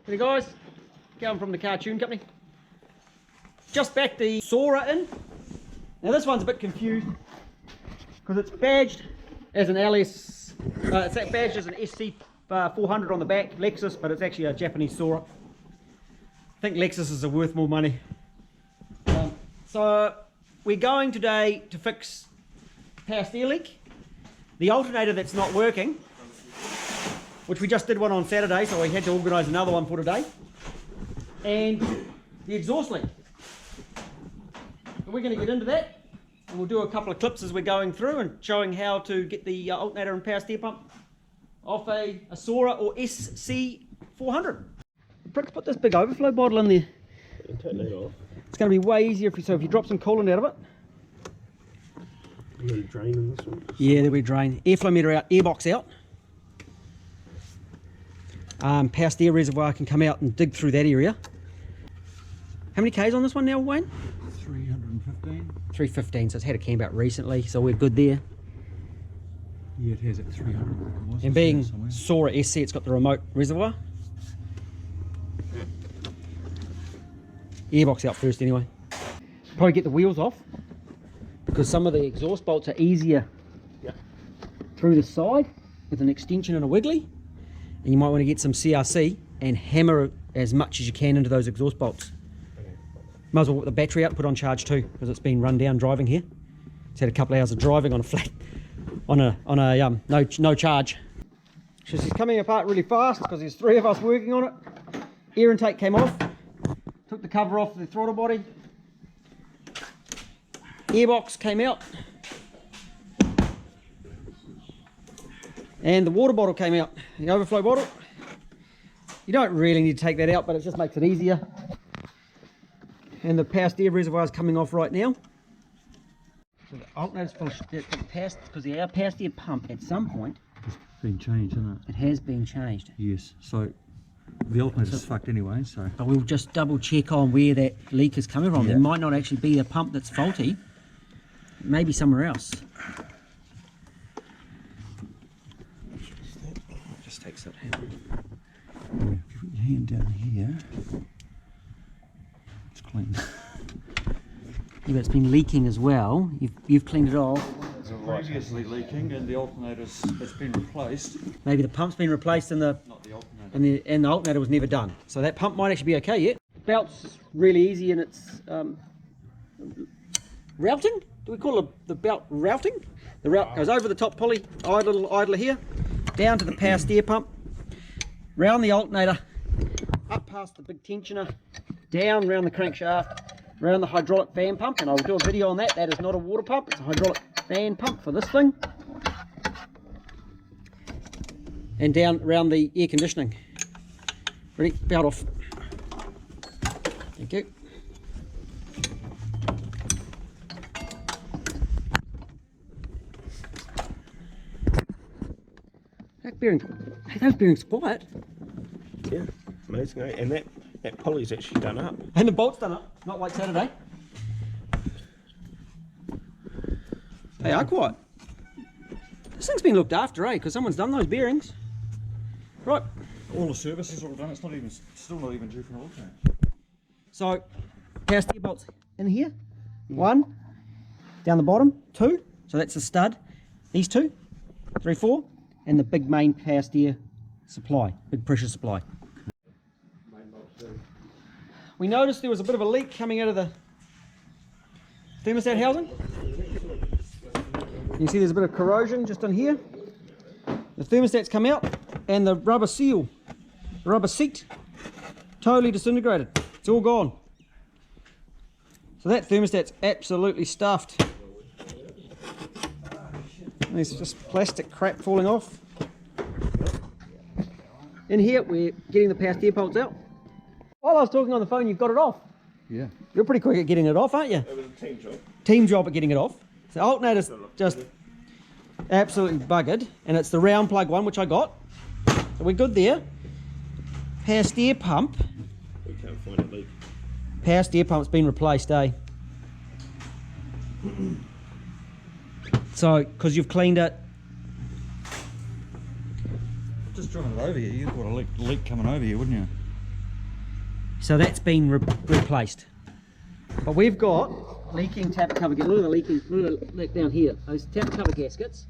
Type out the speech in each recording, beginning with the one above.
Hey guys, going from the Cartoon Company. Just backed the Soarer in. Now this one's a bit confused because it's badged as an LS, it's badged as an SC400 on the back, Lexus, but it's actually a Japanese Soarer. I think Lexus are worth more money. So we're going today to fix power steer leak, the alternator that's not working, which we just did one on Saturday, so we had to organise another one for today, and the exhaust leak. So we're going to get into that, and we'll do a couple of clips as we're going through and showing how to get the alternator and power steer pump off a Soarer or SC400. Pricks, put this big overflow bottle in there. Take that off. It's going to be way easier if you drop some coolant out of it. You got a drain in this one? Yeah, there'll be a drain. Airflow meter out, airbox out. Power steer reservoir can come out and dig through that area. How many Ks on this one now, Wayne? 315. 315, so it's had a camp out recently, so we're good there. Yeah, it has at 300. And being Soarer SC, it's got the remote reservoir. Airbox out first anyway. Probably get the wheels off because some of the exhaust bolts are easier through the side with an extension and a wiggly. And you might want to get some CRC and hammer as much as you can into those exhaust bolts. Might as well put the battery out, put on charge too, because it's been run down driving here. It's had a couple of hours of driving on a flat, on a no charge. So this is coming apart really fast because there's 3 of us working on it. Air intake came off, took the cover off the throttle body. Airbox came out. And the water bottle came out, the overflow bottle. You don't really need to take that out, but it just makes it easier. And the power steer reservoir is coming off right now. So the alternator's full of because the power steer pump at some point It's been changed, isn't it? it has been changed. Yes. So the alternator's fucked anyway. So. But we'll just double check on where that leak is coming from. Yeah. It might not actually be the pump that's faulty. Maybe somewhere else. Just takes that hand. Yeah, if you put your hand down here, it's clean. Yeah, but it's been leaking as well. You've cleaned it off. It's previously leaking, and the alternator's it's been replaced. Maybe the pump's been replaced and Not the alternator. the alternator was never done. So that pump might actually be okay yet. Belt's really easy in its routing. Do we call it the belt routing? The route goes over the top pulley, idler here, down to the power steer pump, round the alternator, up past the big tensioner, down round the crankshaft, round the hydraulic fan pump, and I'll do a video on that. That is not a water pump, it's a hydraulic fan pump for this thing. And down around the air conditioning. Ready? Belt off. Thank you. That bearing, hey, those bearings quiet. Yeah, amazing, eh? And that pulley's actually done up. And the bolt's done up, not like Saturday. They are quiet. This thing's been looked after, eh? Because someone's done those bearings. Right. All the services are all done. It's still not even due for an oil change. So, power steer bolts in here. 1, down the bottom, 2. So that's the stud. These 2, 3, 4. And the big main power steer supply, big pressure supply. We noticed there was a bit of a leak coming out of the thermostat housing. You see there's a bit of corrosion just in here. The thermostat's come out and the rubber seal, the rubber seat, totally disintegrated. It's all gone. So that thermostat's absolutely stuffed. There's just plastic crap falling off. In here, we're getting the power steer bolts out. While I was talking on the phone, you've got it off. Yeah. You're pretty quick at getting it off, aren't you? It was a team job. Team job at getting it off. So alternator's just absolutely buggered, and it's the round plug one, which I got. So we're good there. Power steer pump. We can't find it leak. Power steer pump's been replaced, eh? So, because you've cleaned it. Just driving it over here, you've got a leak coming over here, wouldn't you? So that's been replaced. But we've got leaking tappet cover gaskets. Look at the leaking, look down here. Those tappet cover gaskets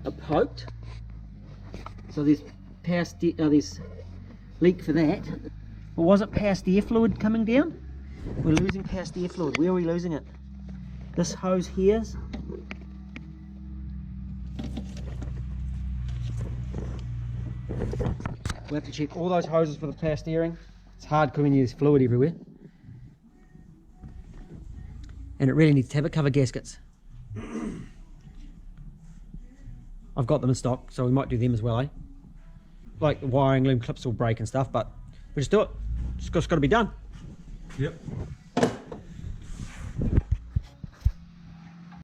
are poked. So there's there's leak for that. But was it past air fluid coming down? We're losing past air fluid. Where are we losing it? This hose here's. We have to check all those hoses for the past airing. It's hard when there's fluid everywhere. And it really needs tappet cover gaskets. I've got them in stock, so we might do them as well, eh? Like the wiring loom clips will break and stuff, but we just do it. It's just got to be done. Yep.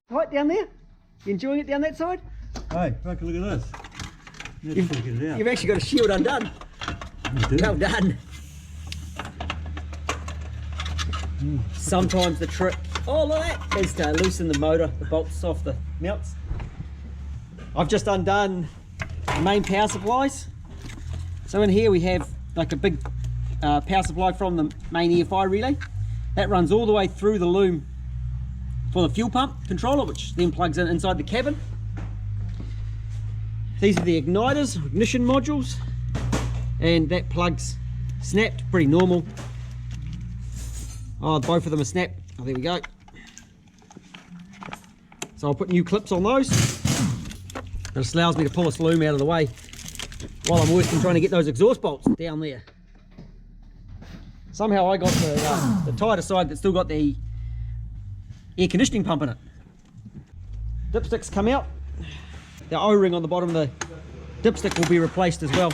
Right down there? You enjoying it down that side? Hey, take a look at this. Let's get it out. You've actually got a shield undone. Well done. Sometimes the trick, oh look at that, is to loosen the motor, the bolts off the melts. I've just undone the main power supplies. So in here we have like a big power supply from the main EFI relay. That runs all the way through the loom for the fuel pump controller, which then plugs in inside the cabin. These are the igniters, ignition modules, and that plug's snapped, pretty normal. Oh, both of them are snapped. Oh, there we go. So I'll put new clips on those. That just allows me to pull this loom out of the way while I'm working trying to get those exhaust bolts down there. Somehow I got the tighter side that's still got the air conditioning pump in it. Dipsticks come out. The O-ring on the bottom of the dipstick will be replaced as well.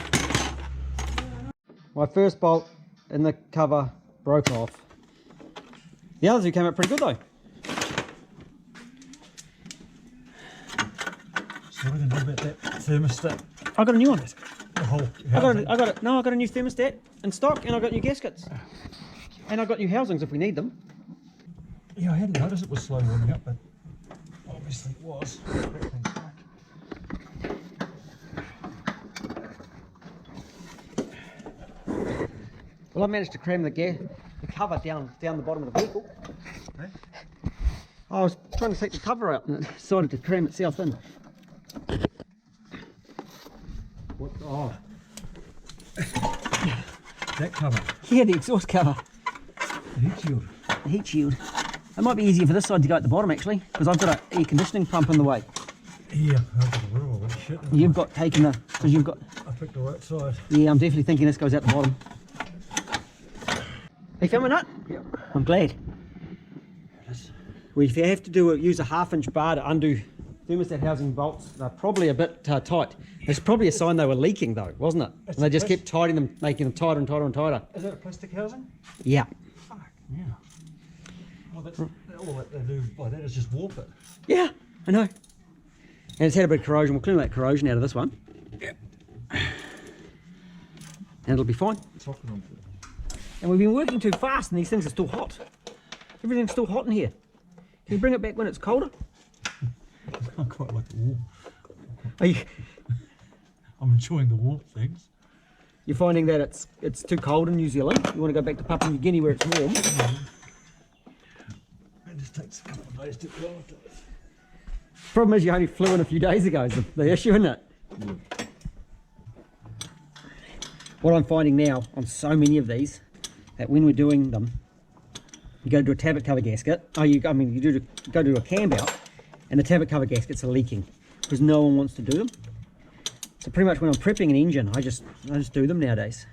My first bolt in the cover broke off. The other two came out pretty good though. So what are we going to do about that thermostat? I got a new one. The whole I got a new thermostat in stock, and I got new gaskets. And I got new housings if we need them. Yeah, I hadn't noticed it was slow warming up, but obviously it was. Well, I managed to cram the cover down the bottom of the vehicle. Okay. I was trying to take the cover out and it decided to cram itself in. What? Oh. That cover. Yeah, the exhaust cover. The heat shield. The heat shield. It might be easier for this side to go at the bottom actually, because I've got an air conditioning pump in the way. Yeah, I've got a little of that shit. You've got taken the, because you've got. I picked the right side. Yeah, I'm definitely thinking this goes out the bottom. Are you filming that? Yep. I'm glad. Well, if you have to use a 1/2 inch bar to undo thermostat housing bolts, they're probably a bit tight. It's probably a sign they were leaking though, wasn't it? And they just kept tightening them, making them tighter and tighter and tighter. Is that a plastic housing? Yeah. Fuck, yeah. Well, that's all that they do by that is just warp it. Yeah, I know. And it's had a bit of corrosion. We'll clean that corrosion out of this one. Yep. And it'll be fine. Socket on. And we've been working too fast and these things are still hot. Everything's still hot in here. Can you bring it back when it's colder? I quite like the warm. Are you, I'm enjoying the warm things. you're finding that it's too cold in New Zealand? You want to go back to Papua New Guinea where it's warm? It just takes a couple of days to go into it. Problem is you only flew in a few days ago is the issue, isn't it? Yeah. What I'm finding now on so many of these, that when we're doing them, you go to do a tappet cover gasket. You go to do a cam out, and the tappet cover gaskets are leaking because no one wants to do them. So pretty much when I'm prepping an engine, I just do them nowadays.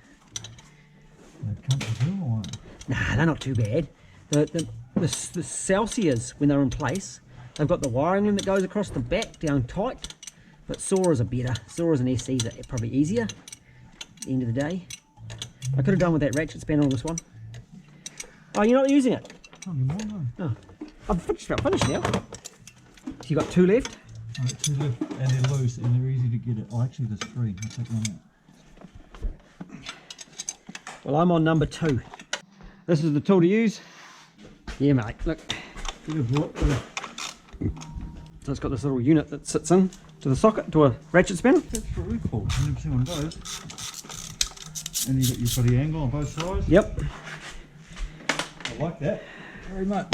They're comfortable or what? Nah, they're not too bad. The Celsius, when they're in place, they've got the wiring loom that goes across the back down tight, but Soarers are better. Soarers and SCs are probably easier at the end of the day. I could have done with that ratchet spanner on this one. Oh, you're not using it? Not anymore, no. Oh, I've finished now. So you got 2 left? Oh, 2 left, and they're loose and they're easy to get it. Oh, actually there's 3. I'll take one out. Well, I'm on number 2. This is the tool to use. Yeah, mate, look. So it's got this little unit that sits in to the socket, to a ratchet spanner. That's really cool. I've never seen one of those. And you've got the angle on both sides. Yep. I like that very much.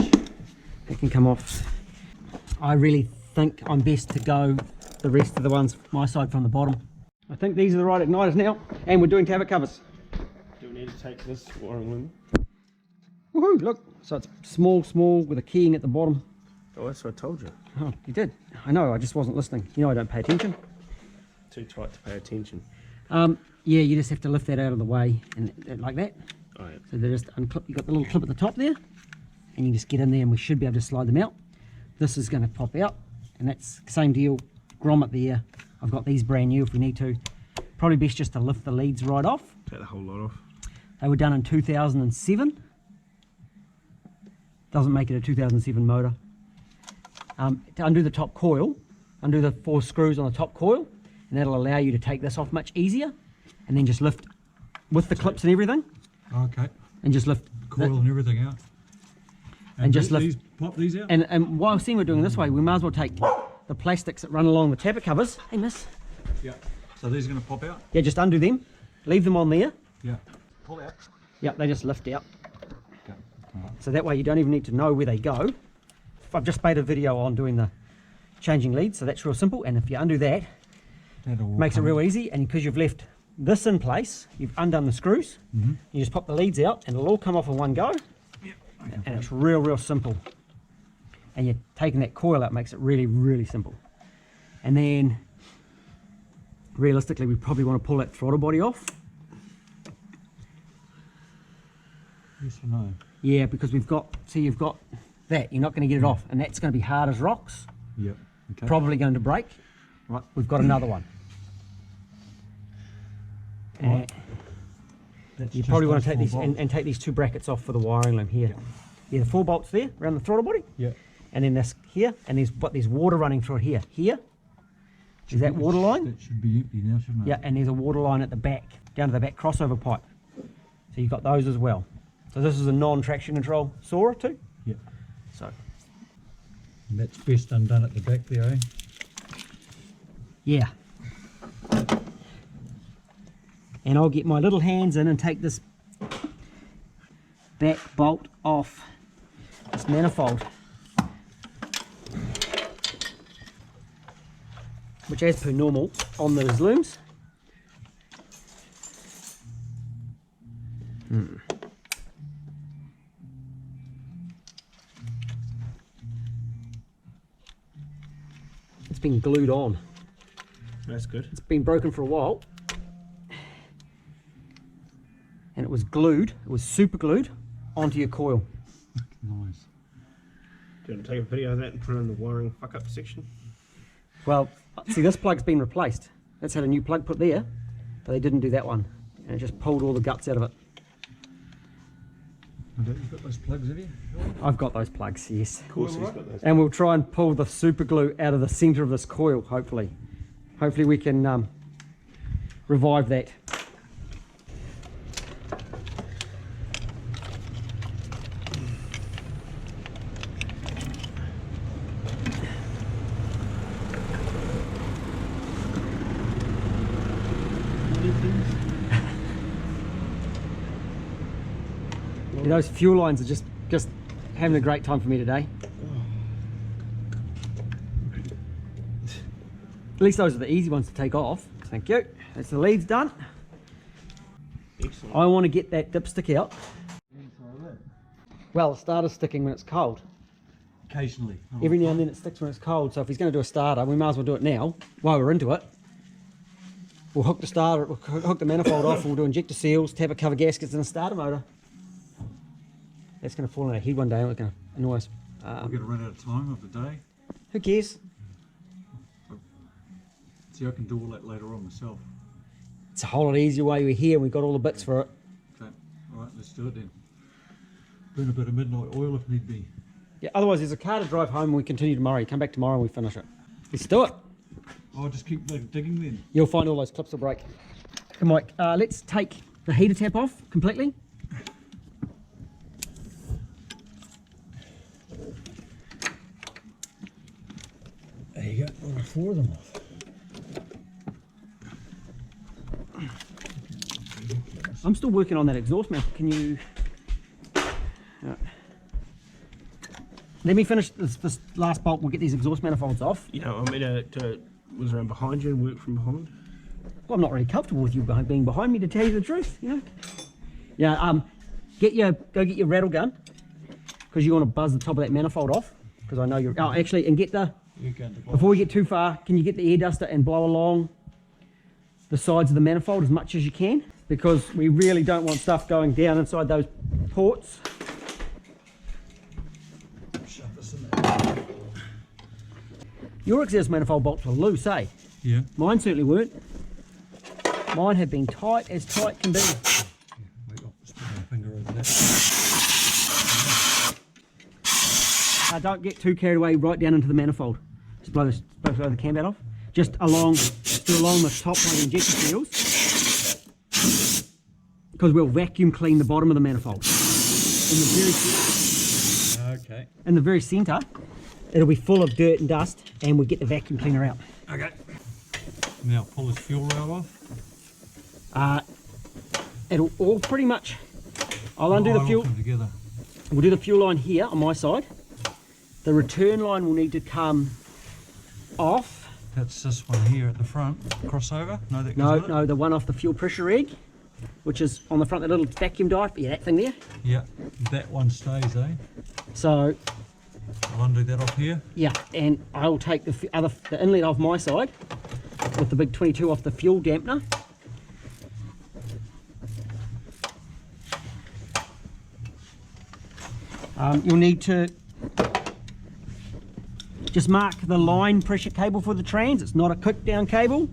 It can come off. I really think I'm best to go the rest of the ones my side from the bottom. I think these are the right igniters now, and we're doing tablet covers. Do we need to take this wiring loom? Woohoo! Look, so it's small with a keying at the bottom. Oh, that's what I told you. Oh, you did. I know. I just wasn't listening. You know, I don't pay attention. Too tight to pay attention. Yeah, you just have to lift that out of the way and like that. Oh, yeah. So they just unclip. You got the little clip at the top there, and you just get in there, and we should be able to slide them out. This is going to pop out, and that's the same deal. Grommet there. I've got these brand new if we need to. Probably best just to lift the leads right off. Take the whole lot off. They were done in 2007. Doesn't make it a 2007 motor. To undo the top coil, undo the 4 screws on the top coil, and that'll allow you to take this off much easier, and then just lift with the clips and everything. Okay. And just lift Coil and everything out. And just lift. Pop these out. And while seeing we're doing it this way, we might as well take the plastics that run along the tablet covers. Hey, miss. Yeah. So these are going to pop out. Yeah, just undo them, leave them on there. Yeah. Pull out. Yeah, they just lift out. Okay. All right. So that way you don't even need to know where they go. I've just made a video on doing the changing leads, so that's real simple. And if you undo that, makes it real easy. And because you've left this in place, you've undone the screws. Mm-hmm. You just pop the leads out, and it'll all come off in one go. Yep. And it's real simple. And you're taking that coil out makes it really simple. And then realistically, we probably want to pull that throttle body off. Yes or no? Yeah, because we've got, see, you've got that. You're not going to get it off, and that's going to be hard as rocks. Yep. Okay. Probably going to break. Right, we've got another one. Right. You probably want to take these and take these 2 brackets off for the wiring loom here. Yeah, the 4 bolts there around the throttle body. Yeah. And then this here, and there's water running through it here. Here is that water line. That should be empty now, shouldn't it? Yeah, and there's a water line at the back, down to the back crossover pipe. So you've got those as well. So this is a non-traction control Soarer too. Yeah. So And that's best undone at the back there, eh? yeah. And I'll get my little hands in and take this back bolt off this manifold, which as per normal on those looms. It's been glued on. That's good. It's been broken for a while. And it was glued, it was super glued onto your coil. Nice. Do you want to take a video of that and put it in the wiring fuck up section? Well, see, this plug's been replaced. That's had a new plug put there, but they didn't do that one. And it just pulled all the guts out of it. You've got those plugs, have you? I've got those plugs, yes. Of course he's got those. And we'll try and pull the super glue out of the center of this coil, hopefully. Hopefully we can revive that. Those fuel lines are just having a great time for me today. At least those are the easy ones to take off. Thank you. That's the leads done. Excellent. I want to get that dipstick out. Well, the starter's sticking when it's cold. Occasionally. Every now and then it sticks when it's cold, so if he's going to do a starter, we might as well do it now, while we're into it. We'll hook the starter, we'll hook the manifold off, we'll do injector seals, tablet cover gaskets and a starter motor. That's going to fall on our head one day, and it's going to annoy us. We're going to run out of time of the day. Who cares? See, I can do all that later on myself. It's a whole lot easier while you're here, we've got all the bits for it. Okay, alright, let's do it then. Burn a bit of midnight oil if need be. Yeah, otherwise there's a car to drive home and we continue tomorrow. You come back tomorrow and we finish it. Let's do it. I'll just keep digging then. You'll find all those clips will break. Come on, let's take the heater tap off completely. There you go, all 4 of them off. I'm still working on that exhaust manifold. Can you... Let me finish this last bolt. We'll get these exhaust manifolds off. Yeah, I mean to was around behind you and work from behind. Well, I'm not really comfortable with you being behind me, to tell you the truth, you know. Yeah, go get your rattle gun, because you want to buzz the top of that manifold off, because I know you're... Oh, actually, and get the... Before we get too far, can you get the air duster and blow along the sides of the manifold as much as you can, because we really don't want stuff going down inside those ports. Shove this in there. Your exhaust manifold bolts were loose, eh? Yeah. Mine certainly weren't. Mine have been tight as tight can be. Wait, I'll just put my finger over that. Don't get too carried away right down into the manifold. Just blow the cam out off. Just along the top of the injector seals, because we'll vacuum clean the bottom of the manifold. In the very centre, it'll be full of dirt and dust, and we get the vacuum cleaner out. Okay. Now pull this fuel rail off. It'll all pretty much... I'll undo the fuel. Together. We'll do the fuel line here on my side. The return line will need to come off. That's this one here at the front. Crossover? No, that goes with it? No, the one off the fuel pressure egg, which is on the front, the little vacuum dive. Yeah, that thing there. Yeah, that one stays, eh? So I'll undo that off here. yeah, and I will take the inlet off my side with the big 22 off the fuel dampener. You'll need to just mark the line pressure cable for the trans. It's not a kick down cable.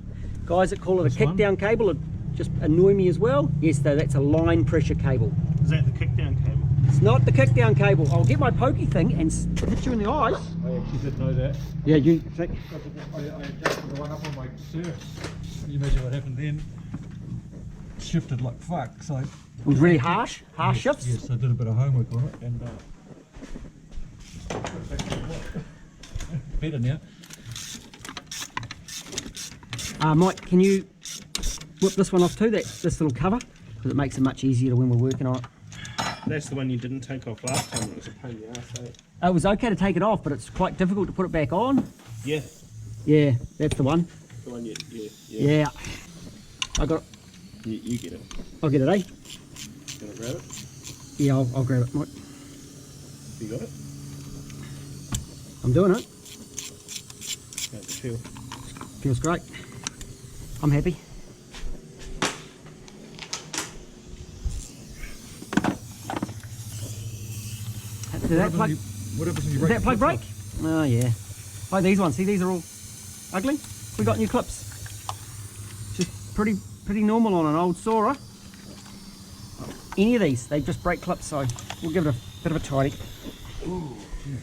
Guys that call it a kick down cable just annoy me as well. Yes, though, that's a line pressure cable. Is that the kickdown cable? It's not the kick down cable. I'll get my pokey thing and hit you in the eyes. I actually didn't know that. Yeah, you think? I adjusted the one up on my surf. Can you imagine what happened then? Shifted like fuck, so... It was really harsh shifts. Yes, I did a bit of homework on it, and better now. Mike, can you whip this one off too, this little cover, because it makes it much easier when we're working on it. That's the one you didn't take off last time. It was a pain in the ass, eh? It was okay to take it off, but it's quite difficult to put it back on. Yeah. Yeah, that's the one. The one Yeah. I got it. You get it. I'll get it, eh? Gonna grab it? Yeah, I'll grab it, Mike. You got it? I'm doing it. How's it feel? Feels great. I'm happy. Did that plug? What happens when you Did break that plug break? Oh yeah. Like these ones. See, these are all ugly. We got new clips. Just pretty normal on an old Soarer. Any of these, they just break clips, so we'll give it a bit of a tidy. Ooh, yeah.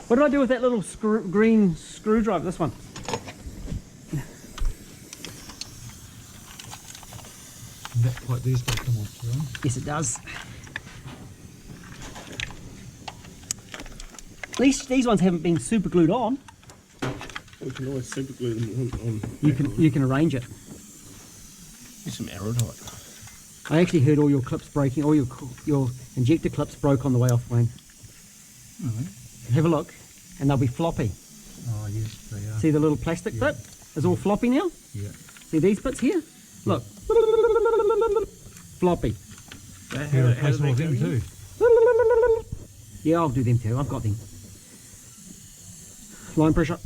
What did I do with that little green screwdriver? This one. That plug, these don't come off, right? Yes, it does. At least these ones haven't been super glued on. We can always super glue them on. You can arrange it. Get some aerotite. I actually heard all your clips breaking. All your injector clips broke on the way off, Wayne. Really? Have a look, and they'll be floppy. Oh yes, they are. See the little plastic bit? It's all floppy now. Yeah. See these bits here? Look. Floppy. You replace all of them too. Yeah, I'll do them too. I've got them. Line pressure.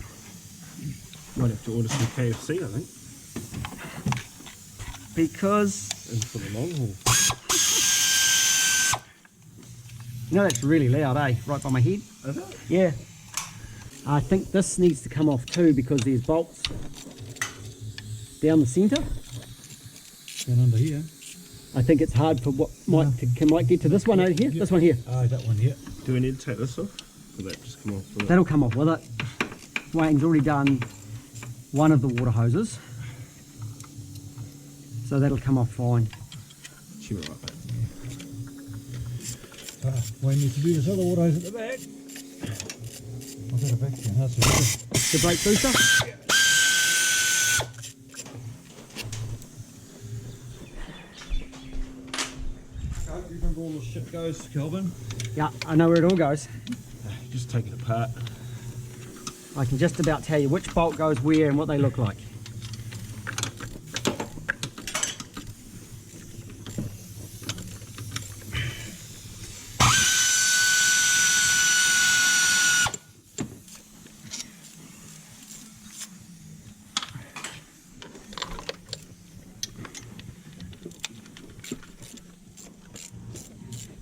Might have to order some KFC, I think. Because And for the long haul. you know that's really loud, eh? Right by my head. Is it? Yeah. I think this needs to come off too because there's bolts down the centre. Down under here. I think it's hard for what Mike get to this one over here. Yeah. This one here. Oh, that one, yeah. Do we need to take this off? Will that just come off? With it? That'll come off with it. Wayne's already done one of the water hoses, so that'll come off fine. Should be right back. Wayne needs to do this other water hose at the back. I've got a vacuum. That's good. The brake booster. it goes, Kelvin. Yeah, I know where it all goes. Just take it apart. I can just about tell you which bolt goes where and what they look like.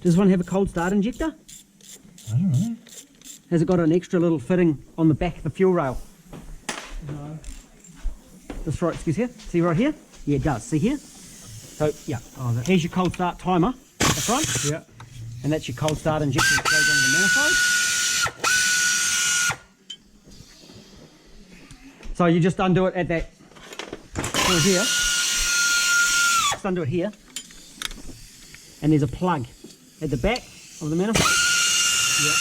Does one have a cold start injector? I don't know. Has it got an extra little fitting on the back of the fuel rail? No. That's right, excuse here. See right here? Yeah, it does. See here? So, yeah. Oh, that. Here's your cold start timer at the front. Yeah. And that's your cold start injector that goes under the manifold. So you just undo it at that point here. Just undo it here. And there's a plug at the back of the manifold. Yeah.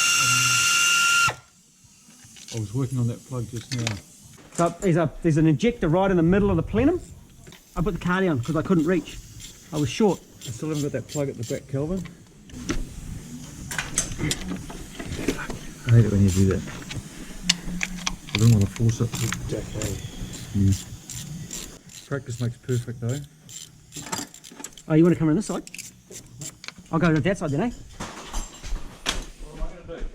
I was working on that plug just now. So there's an injector right in the middle of the plenum. I put the car down because I couldn't reach. I was short. I still haven't got that plug at the back, Kelvin. I hate it when you do that. I don't want to force it. Practice makes perfect though. Oh, you want to come around this side? I'll go to that side then, eh? What am I going to do?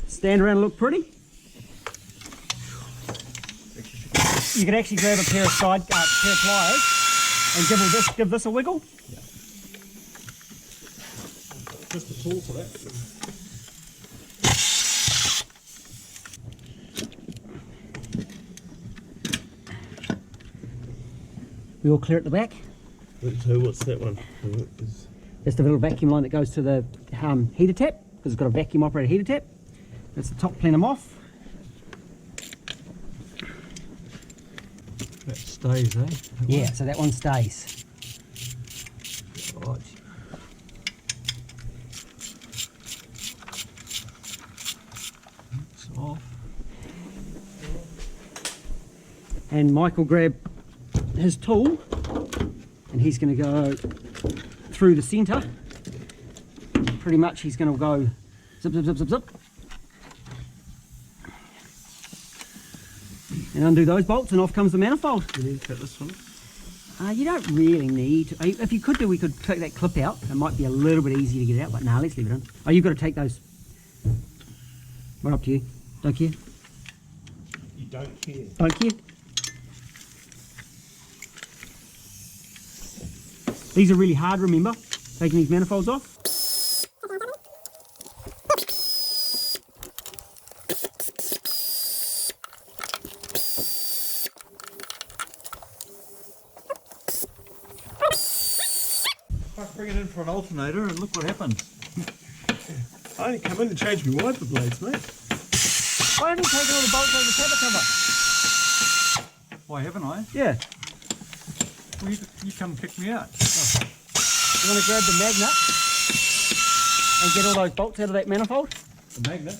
Stand around and look pretty. You can actually grab a pair of pair of pliers and give this a wiggle. Yeah. Just a tool for that. We all clear at the back. So what's that one? That's the little vacuum line that goes to the heater tap, because it's got a vacuum operated heater tap. That's the top plenum off. That stays, eh? Yeah, so that one stays. Right. It's off. And Mike will grab his tool and he's going to go through the centre. Pretty much he's going to go zip, zip, zip, zip, zip. And undo those bolts and off comes the manifold. You need to cut this one. You don't really need to. If you could do, we could take that clip out. It might be a little bit easier to get out, but nah, let's leave it in. Oh, you've got to take those. Right up to you. Don't care. You don't care. Don't care. These are really hard, remember, taking these manifolds off. Bring it in for an alternator and look what happens. I only come in to change my wiper blades, mate. Why haven't you taken all the bolts over the tablet cover? Why haven't I? Yeah. Well, you come pick me out. You want to grab the magnet and get all those bolts out of that manifold? The magnet?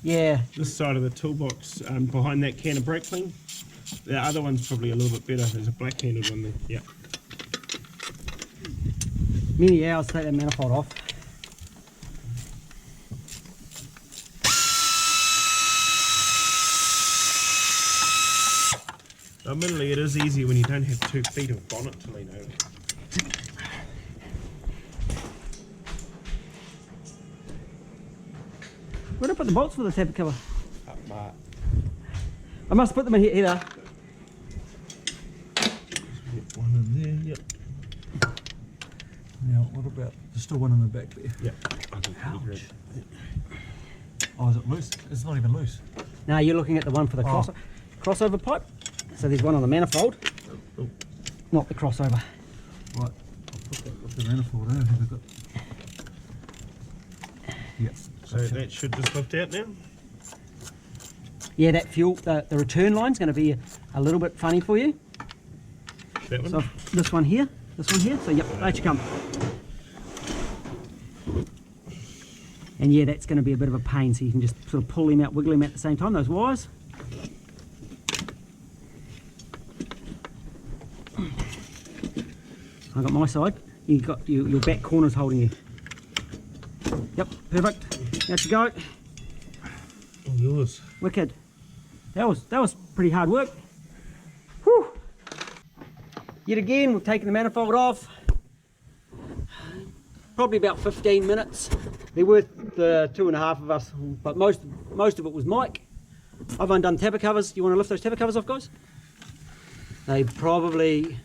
Yeah. This side of the toolbox, behind that can of brake clean. The other one's probably a little bit better. There's a black-handed one there. Yeah. Many hours to take that manifold off. Admittedly, it is easier when you don't have 2 feet of bonnet to lean over. Where did I put the bolts for the tablet cover? Up mark. I must put them in here. Get one in there, yep. Now, what about, there's still one in the back there. Yep. I can Ouch. Oh, is it loose? It's not even loose. Now you're looking at the one for the crossover pipe. So there's one on the manifold, not the crossover. Right, I'll put that with the manifold. I don't think I've got... Yeah. So that should just lift out now? Yeah, that fuel, the return line's going to be a little bit funny for you. That one? So this one here, so yep, out you come. And yeah, that's going to be a bit of a pain, so you can just sort of pull him out, wiggle him at the same time, those wires. I got my side, you got your back corners holding you. Yep, perfect. Out you go. All yours. Wicked. That was pretty hard work. Whew. Yet again, we've taken the manifold off. Probably about 15 minutes. There were the 2.5 of us, but most of it was Mike. I've undone tapper covers. You want to lift those tapper covers off, guys? They probably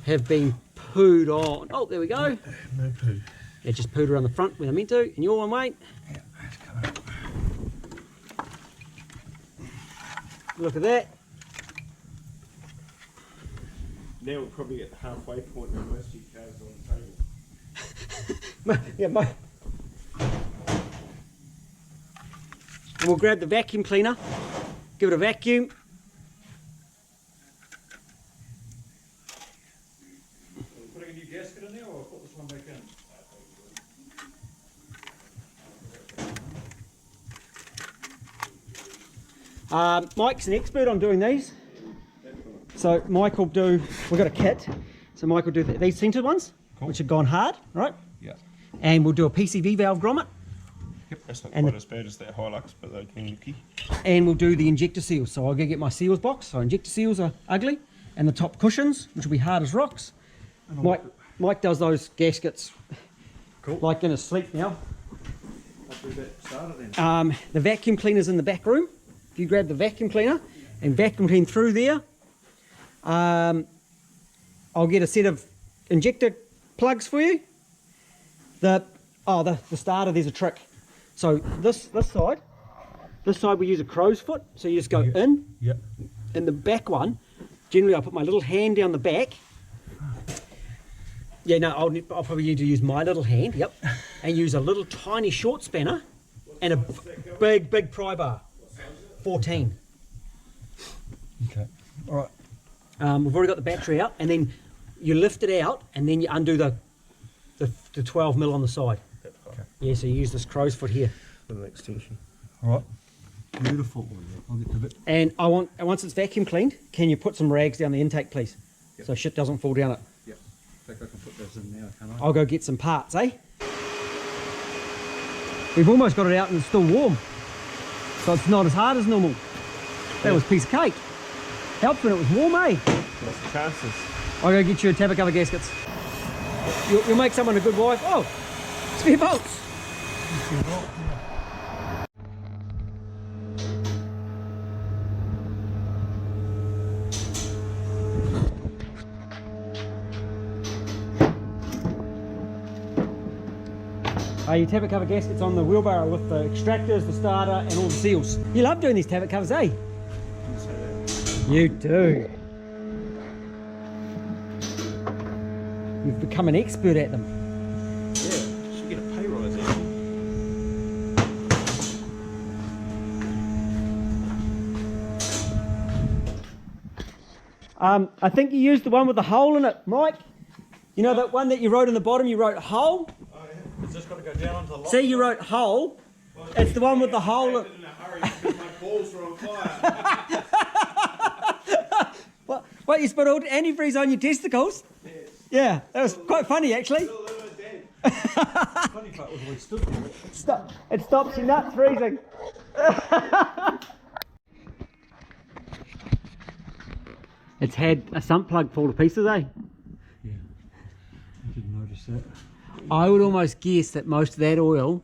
have been pooed on. Oh, there we go. No poo. Yeah, just pooed around the front where I meant to. And your one, mate. Yeah, that's coming up. Look at that. Now we're probably at the halfway point where most of your cars are on the table. Yeah, mate. And we'll grab the vacuum cleaner, give it a vacuum. Are we putting a new gasket in there or put this one back in? Mike's an expert on doing these. So Mike will do, we've got a kit, so Mike will do these centered ones, Cool. which have gone hard, right? Yeah. And we'll do a PCV valve grommet, Yep, that's not And quite the- as bad as that Hilux, but they're kinky. and we'll do the injector seals. So I'll go get my seals box. So injector seals are ugly, and the top cushions, which will be hard as rocks. Mike does those gaskets, Cool. like in his sleep now. I'll do that starter then. The vacuum cleaner's in the back room. If you grab the vacuum cleaner and vacuum clean through there, I'll get a set of injector plugs for you. The starter, there's a trick. So this side we use a crow's foot. So you just go in. Yep. In the back one, generally I put my little hand down the back. Yeah, no, I'll probably need to use my little hand, yep, and use a little tiny short spanner and a big pry bar, 14. Okay. All right. We've already got the battery out, and then you lift it out, and then you undo the 12 mil on the side. Okay. Yeah, so you use this crow's foot here. With an extension. All right. Beautiful. I'll get the bit. And once it's vacuum cleaned, can you put some rags down the intake, please? Yep. So shit doesn't fall down it. Yep. I think I can put those in now, can't I? I'll go get some parts, eh? We've almost got it out and it's still warm. So it's not as hard as normal. That was a piece of cake. Helps when it was warm, eh? What's the chances? I'll go get you a tapper cover gaskets. You'll make someone a good wife. Oh, spare bolts. Your tapper cover gaskets on the wheelbarrow with the extractors, the starter, and all the seals. You love doing these tapper covers, eh? You do. You've become an expert at them. Yeah, should get a pay rise out. I think you used the one with the hole in it, Mike. You know that one that you wrote in the bottom, you wrote hole? Oh, yeah. It's just got to go down onto the lock. See, you wrote hole. It's the one with the hole. In a hurry because my balls were on fire. What, you spit all antifreeze on your testicles? Yes. Yeah, that was quite funny actually. Funny part was we stood there. It stops your nuts freezing. It's had a sump plug fall to pieces, eh? Yeah. I didn't notice that. I would almost guess that most of that oil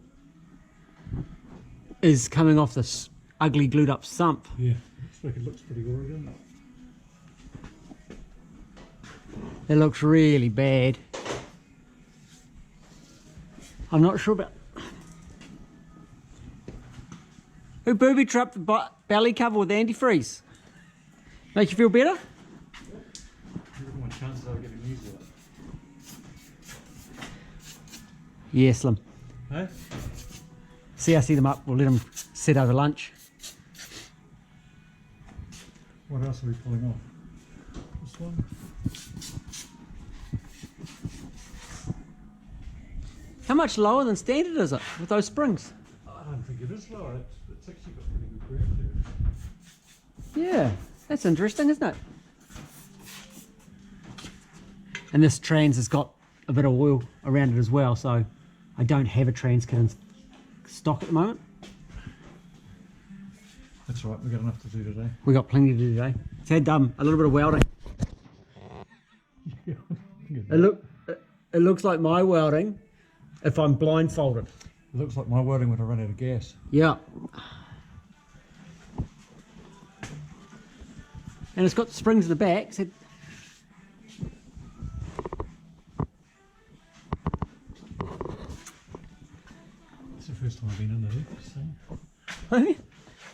is coming off this ugly glued up sump. Yeah. Looks like it looks pretty good, doesn't it? It looks really bad. I'm not sure about... Who booby trapped the belly cover with antifreeze? Make you feel better? Look at my chances of getting used to it. Yeah, Slim. Hey? CRC them up, we'll let them sit over lunch. What else are we pulling off? This one? How much lower than standard is it with those springs? I don't think it is lower. It's actually got pretty good grip there. Yeah, that's interesting, isn't it? And this trans has got a bit of oil around it as well, so I don't have a trans kit in stock at the moment. That's all right, we've got enough to do today. We got plenty to do today. It's had a little bit of welding. It looks like my welding if I'm blindfolded. It looks like my welding when I run out of gas. Yeah. And it's got the springs at the back. So It's the first time I've been in there. So.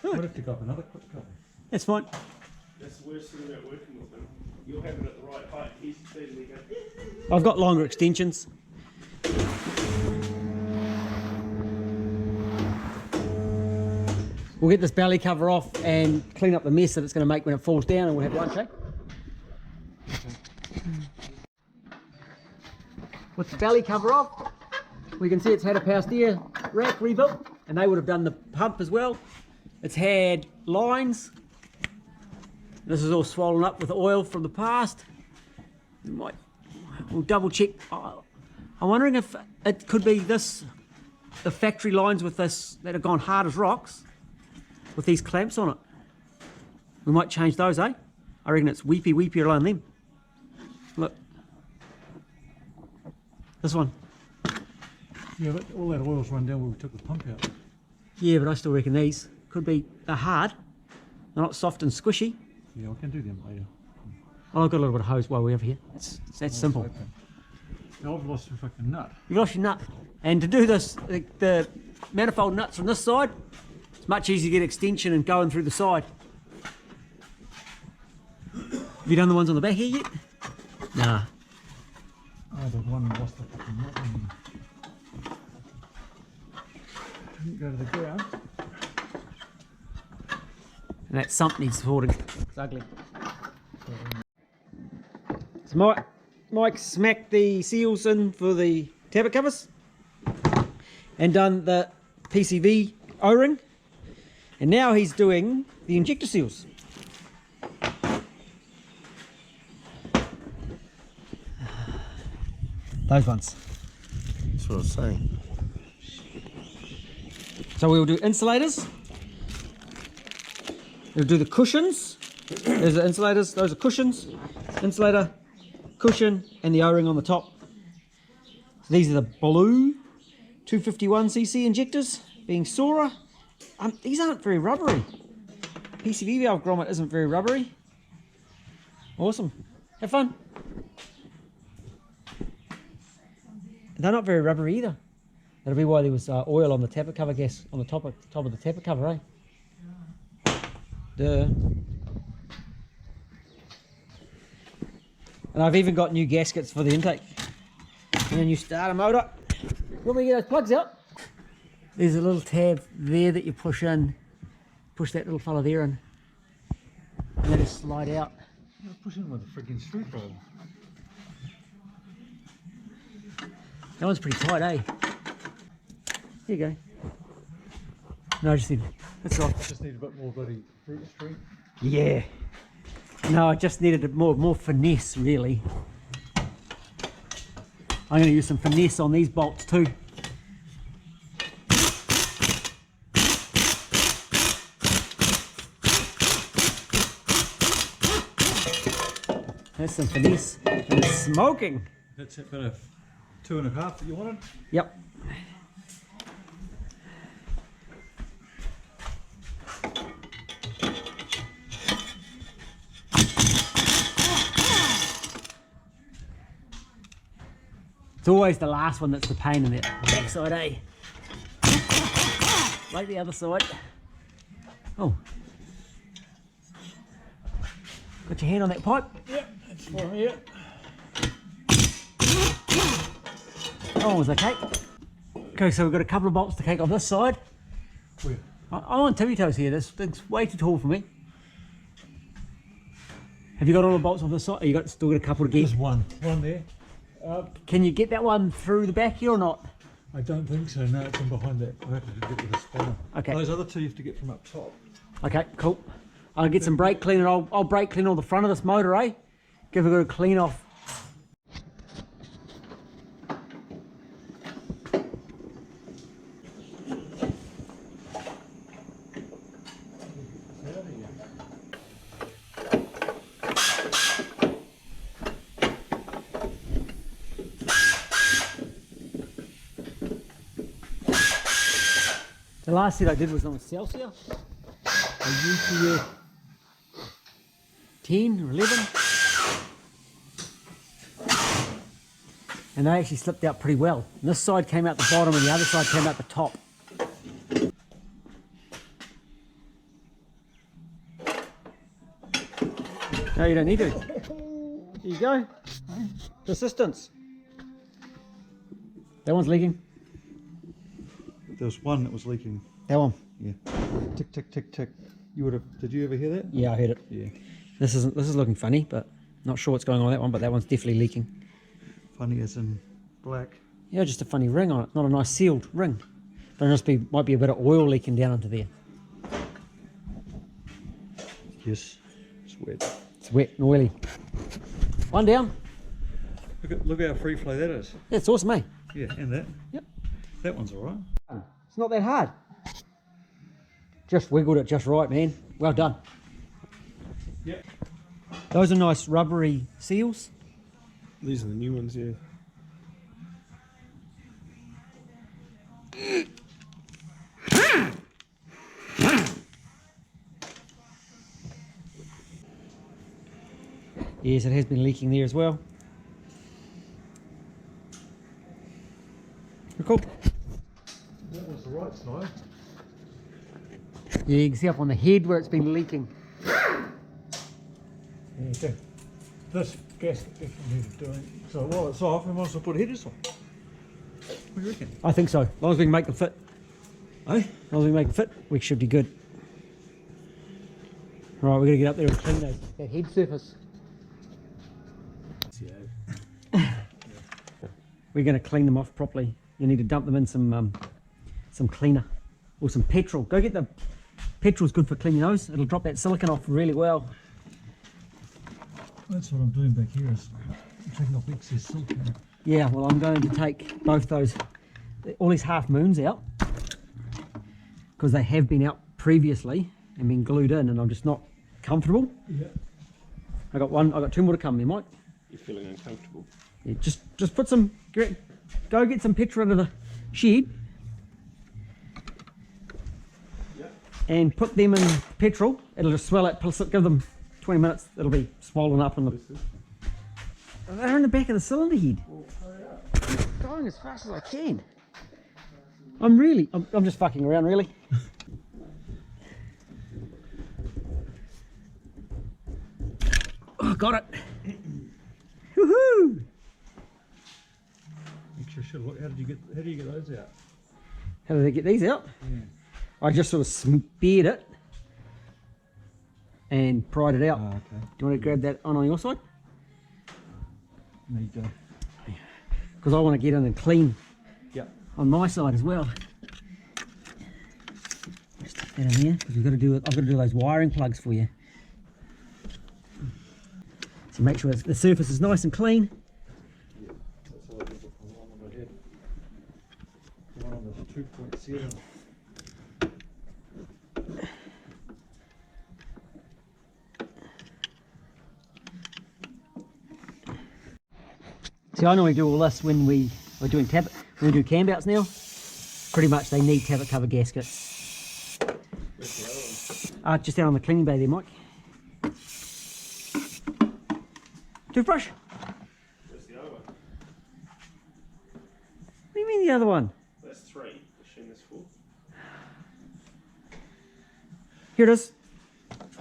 What if you got another quick cover? that's fine. That's the worst thing about working with them. You'll have it at the right height. He's steadily going. I've got longer extensions. We'll get this belly cover off and clean up the mess that it's going to make when it falls down, and we'll have lunch, eh? With the belly cover off, we can see it's had a power steer rack rebuilt, and they would have done the pump as well. It's had lines. This is all swollen up with oil from the past. We'll double check. I'm wondering if it could be this, the factory lines with this that have gone hard as rocks with these clamps on it. We might change those, eh? I reckon it's weepy around them. Look. This one. Yeah, but all that oil's run down when we took the pump out. Yeah, but I still reckon these could be, they're hard. They're not soft and squishy. Yeah, I can do them later. Oh, I've got a little bit of hose while we're over here. It's that simple. Okay. Now I've lost a fucking nut. You've lost your nut. And to do this, the manifold nuts from this side, it's much easier to get extension and going through the side. Have you done the ones on the back here yet? Nah. Oh, the one lost the fucking nut. Didn't go to the ground. And that sump needs supporting. It's ugly. So Mike smacked the seals in for the tappet covers and done the PCV O-ring, and now he's doing the injector seals. Those ones. That's what I was saying. So we'll do insulators. We'll do the cushions. There's the insulators, those are cushions. Insulator, cushion, and the O-ring on the top. So these are the blue 251cc injectors, being Soarer. These aren't very rubbery. PCV valve grommet isn't very rubbery. Awesome. Have fun. They're not very rubbery either. That'll be why there was oil on the tappet cover gas on the top of the tappet cover, eh? Duh. And I've even got new gaskets for the intake. And then you start a motor. You want me to get those plugs out? There's a little tab there that you push in. Push that little fella there in. And they just slide out. Yeah, push in with a freaking screwdriver. That one's pretty tight, eh? Here you go. No, I just need, that's right. Just need a bit more bloody fruit street. Yeah. No, I just needed a more finesse, really. I'm going to use some finesse on these bolts too. There's some finesse. And it's smoking. That's it, bit of 2.5 that you wanted? Yep. It's always the last one that's the pain in the backside, eh? Like the other side. Oh. Got your hand on that pipe? Yep, that's for me, yep. Oh, was okay. Okay, so we've got a couple of bolts to take off this side. Where? I'm on tippy toes here. This thing's way too tall for me. Have you got all the bolts off this side? Or you still got a couple to get? There's one there. Can you get that one through the back here or not? I don't think so. No, it's in behind that. I have to get with a spanner. Okay. Those other two you have to get from up top. Okay, cool. I'll get some brake clean and I'll brake clean all the front of this motor, eh? Give it a good clean off. The last set I did was on Celsius, a UTF 10 or 11, and they actually slipped out pretty well. And this side came out the bottom and the other side came out the top. No, you don't need to. There you go. Persistence. That one's leaking. There was one that was leaking. That one. Yeah. Tick, tick, tick, tick. You would have. Did you ever hear that? Yeah, I heard it. Yeah. This is looking funny, but not sure what's going on with that one. But that one's definitely leaking. Funny as in black. Yeah, just a funny ring on it. Not a nice sealed ring. But it might be a bit of oil leaking down into there. Yes. It's wet. It's wet and oily. One down. Look how free flow that is. Yeah, it's awesome, eh? Yeah, and that. Yep. That one's alright. It's not that hard. Just wiggled it just right, man. Well done. Yep. Those are nice rubbery seals. These are the new ones, yeah. Yes, it has been leaking there as well. Cool. That was the right side. Yeah, you can see up on the head where it's been leaking. Yeah, okay. This gasket definitely needs doing. So while it's off, we might as well put headers on. What do you reckon? I think so. As long as we can make them fit. Eh? As long as we make them fit, we should be good. Right, we're going to get up there and clean that head surface. We're going to clean them off properly. You need to dump them in some cleaner or some petrol. Go get the petrol's good for cleaning those. It'll drop that silicone off really well. That's what I'm doing back here is I'm taking off excess silicone. Yeah, well, I'm going to take both those, all these half moons out because they have been out previously and been glued in, and I'm just not comfortable. Yeah. I got two more to come there, Mike. You're feeling uncomfortable. Yeah, just put some, go get some petrol out of the shed. And put them in petrol. It'll just swell it, give them 20 minutes, it'll be swollen up and they're in the back of the cylinder head. Going as fast as I can. I'm just fucking around, really. Oh, got it. Woohoo! Extra shit. How do you get those out? How did they get these out? Yeah. I just sort of speared it and pried it out. Oh, okay. Do you want to grab that on your side? There you go. Because I want to get in and clean Yep. on my side as well. Stick that in here because I've got to do those wiring plugs for you. So make sure the surface is nice and clean. Yeah. That's how I did it for the one on my head. The one on the 2.7. See, I normally do all this when we're doing when we do cam outs now. Pretty much they need tablet cover gaskets. Just down on the cleaning bay there, Mike. Toothbrush? Where's the other one? What do you mean the other one? That's 3. Machine is 4. Here it is.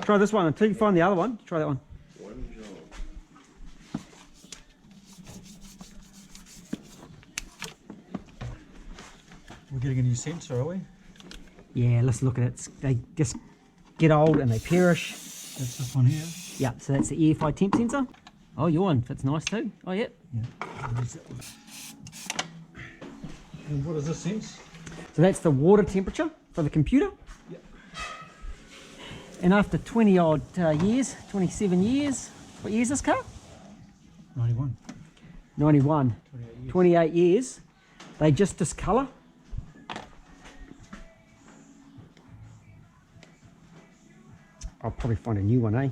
Try this one until you find the other one. Try that one. One job. We're getting a new sensor, are we? Yeah, let's look at it. They just get old and they perish. That's this one here. Yeah, so that's the EFI temp sensor. Oh, your one fits nice too. Oh, yep. Yeah. Use that one. And what does this sense? So that's the water temperature for the computer. Yep. And after 20 odd years, 27 years, what year is this car? 91. 91. 28 years. 28 years. They just discolour. I'll probably find a new one, eh?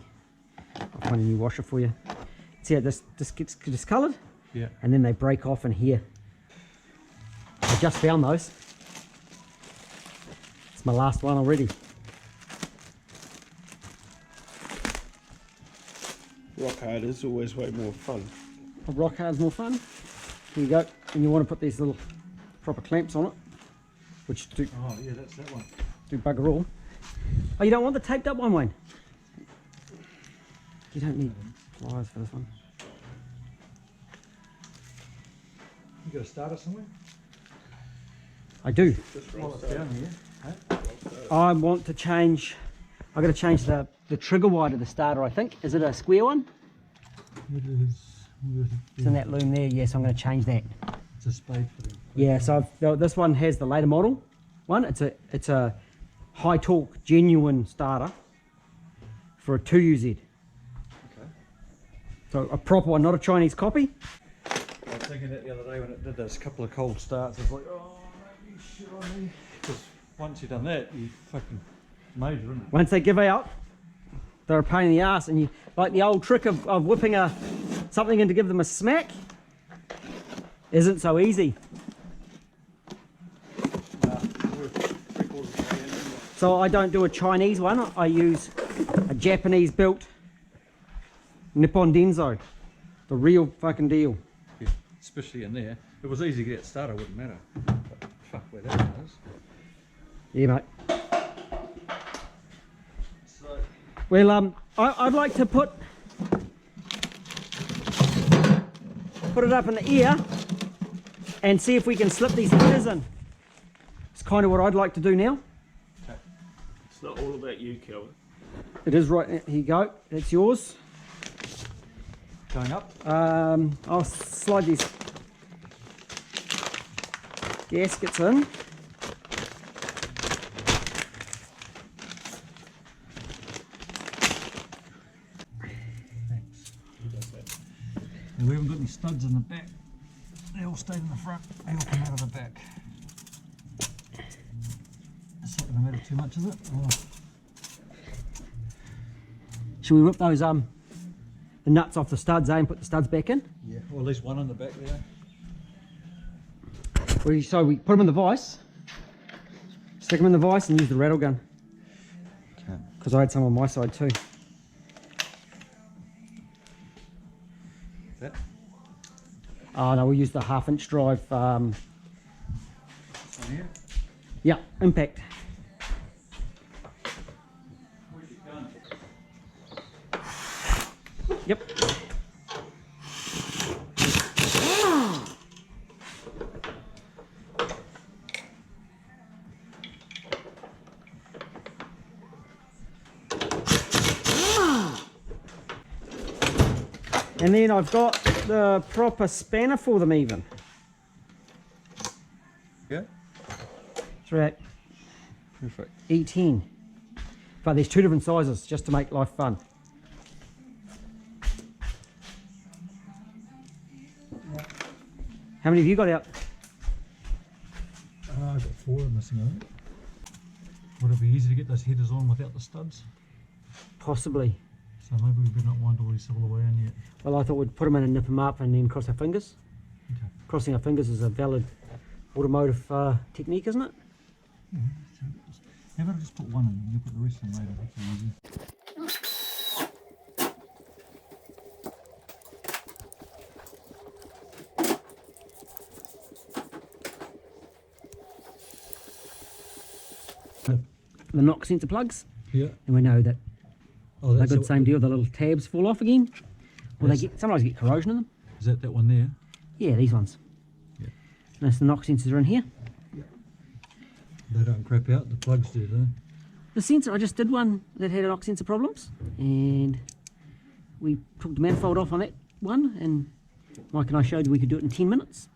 I'll find a new washer for you. See how this gets discoloured? Yeah. And then they break off in here. I just found those. It's my last one already. Rock hard is always way more fun. A rock hard's more fun. Here you go. And you want to put these little proper clamps on it, which do Oh yeah, that's that one. bugger all. Oh, you don't want the taped up one, Wayne? You don't need pliers for this one. You got a starter somewhere? I do. While it's down here. I want to change. I've got to change the trigger wide of the starter, I think. Is it a square one? It is. It's in that loom there. Yes, I'm going to change that. It's a spade for them. Yeah, so this one has the later model one. It's a high torque, genuine starter for a 2UZ. Okay. So a proper one, not a Chinese copy. I was thinking that the other day when it did those couple of cold starts, I was like, oh, maybe shit on me. Because once you've done that, you fucking major, isn't it? Once they give out, they're a pain in the ass, and you like the old trick of whipping something in to give them a smack isn't so easy. So I don't do a Chinese one. I use a Japanese built Nippon Denso, the real fucking deal. Yeah, especially in there. If it was easy to get started, it wouldn't matter. But fuck where that is. Yeah, mate. So, Well, I'd like to put it up in the air and see if we can slip these headers in. It's kind of what I'd like to do now. It's not all about you, Kelvin. It is right. Here you go. That's yours. going up. I'll slide these gaskets in. Thanks. And we haven't got any studs in the back. They all stayed in the front. They all come out of the back. It's not going to matter too much, is it? Oh. Should we rip those the nuts off the studs, and put the studs back in? Yeah, or at least one in the back there. So we put them in the vise, stick them in the vise, and use the rattle gun. Okay. Because I had some on my side too. That? Oh no, we'll use the 1/2" drive. This one here? Yeah, impact. Where's your gun? Yep. And then I've got the proper spanner for them even. Yeah? Through that Perfect. E10. But there's two different sizes just to make life fun. How many have you got out? I've got 4 missing, I think. Would it be easy to get those headers on without the studs? Possibly. So maybe we better not wind all these all the way in yet. Well, I thought we'd put them in and nip them up and then cross our fingers. Okay. Crossing our fingers is a valid automotive technique, isn't it? Yeah, how about I just put one in and you put the rest in later? That's easy. The knock sensor plugs, Yeah. and we know that Oh, they that's got the same deal. The little tabs fall off again, or they sometimes get corrosion in them. Is that one there? Yeah, these ones. Yeah. And the knock sensors are in here. They don't crap out. The plugs do, though. The sensor, I just did one that had knock sensor problems, and we took the manifold off on that one, and Mike and I showed you we could do it in 10 minutes.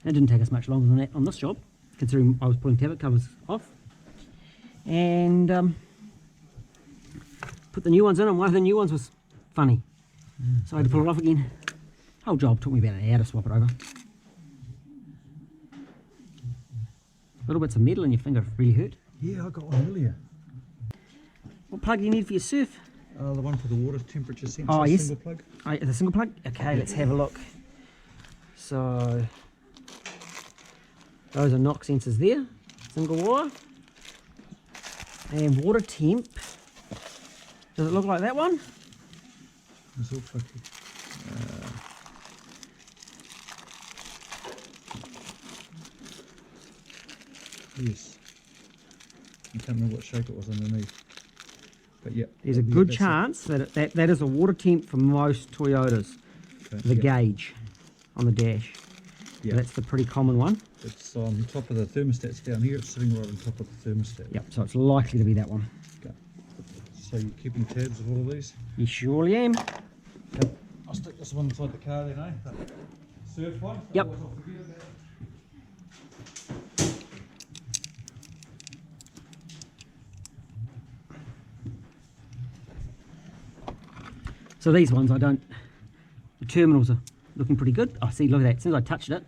It didn't take us much longer than that on this job, considering I was pulling tablet covers off. And put the new ones in, and one of the new ones was funny. So I had to pull it off again. Whole job took me about an hour to swap it over. Little bits of metal in your finger really hurt. Yeah, I got one earlier. What plug do you need for your surf? The one for the water temperature sensor. Oh, yes. Single plug. Oh, the single plug? Okay, let's have a look. So, those are knock sensors there. Single wire. And water temp. Does it look like that one? It's all tricky. Yes. I can't remember what shape it was underneath. But yeah. There's a good chance that that is a water temp for most Toyotas. The gauge on the dash. Yeah. That's the pretty common one. It's on top of the thermostats down here. It's sitting right on top of the thermostat. Yep, so it's likely to be that one. Okay. So you're keeping tabs of all of these? You surely am. Okay. I'll stick this one inside the car then, eh? The surf one? Yep. Otherwise I'll forget about it. So these ones the terminals are looking pretty good. Oh, see, look at that. As soon as I touched it,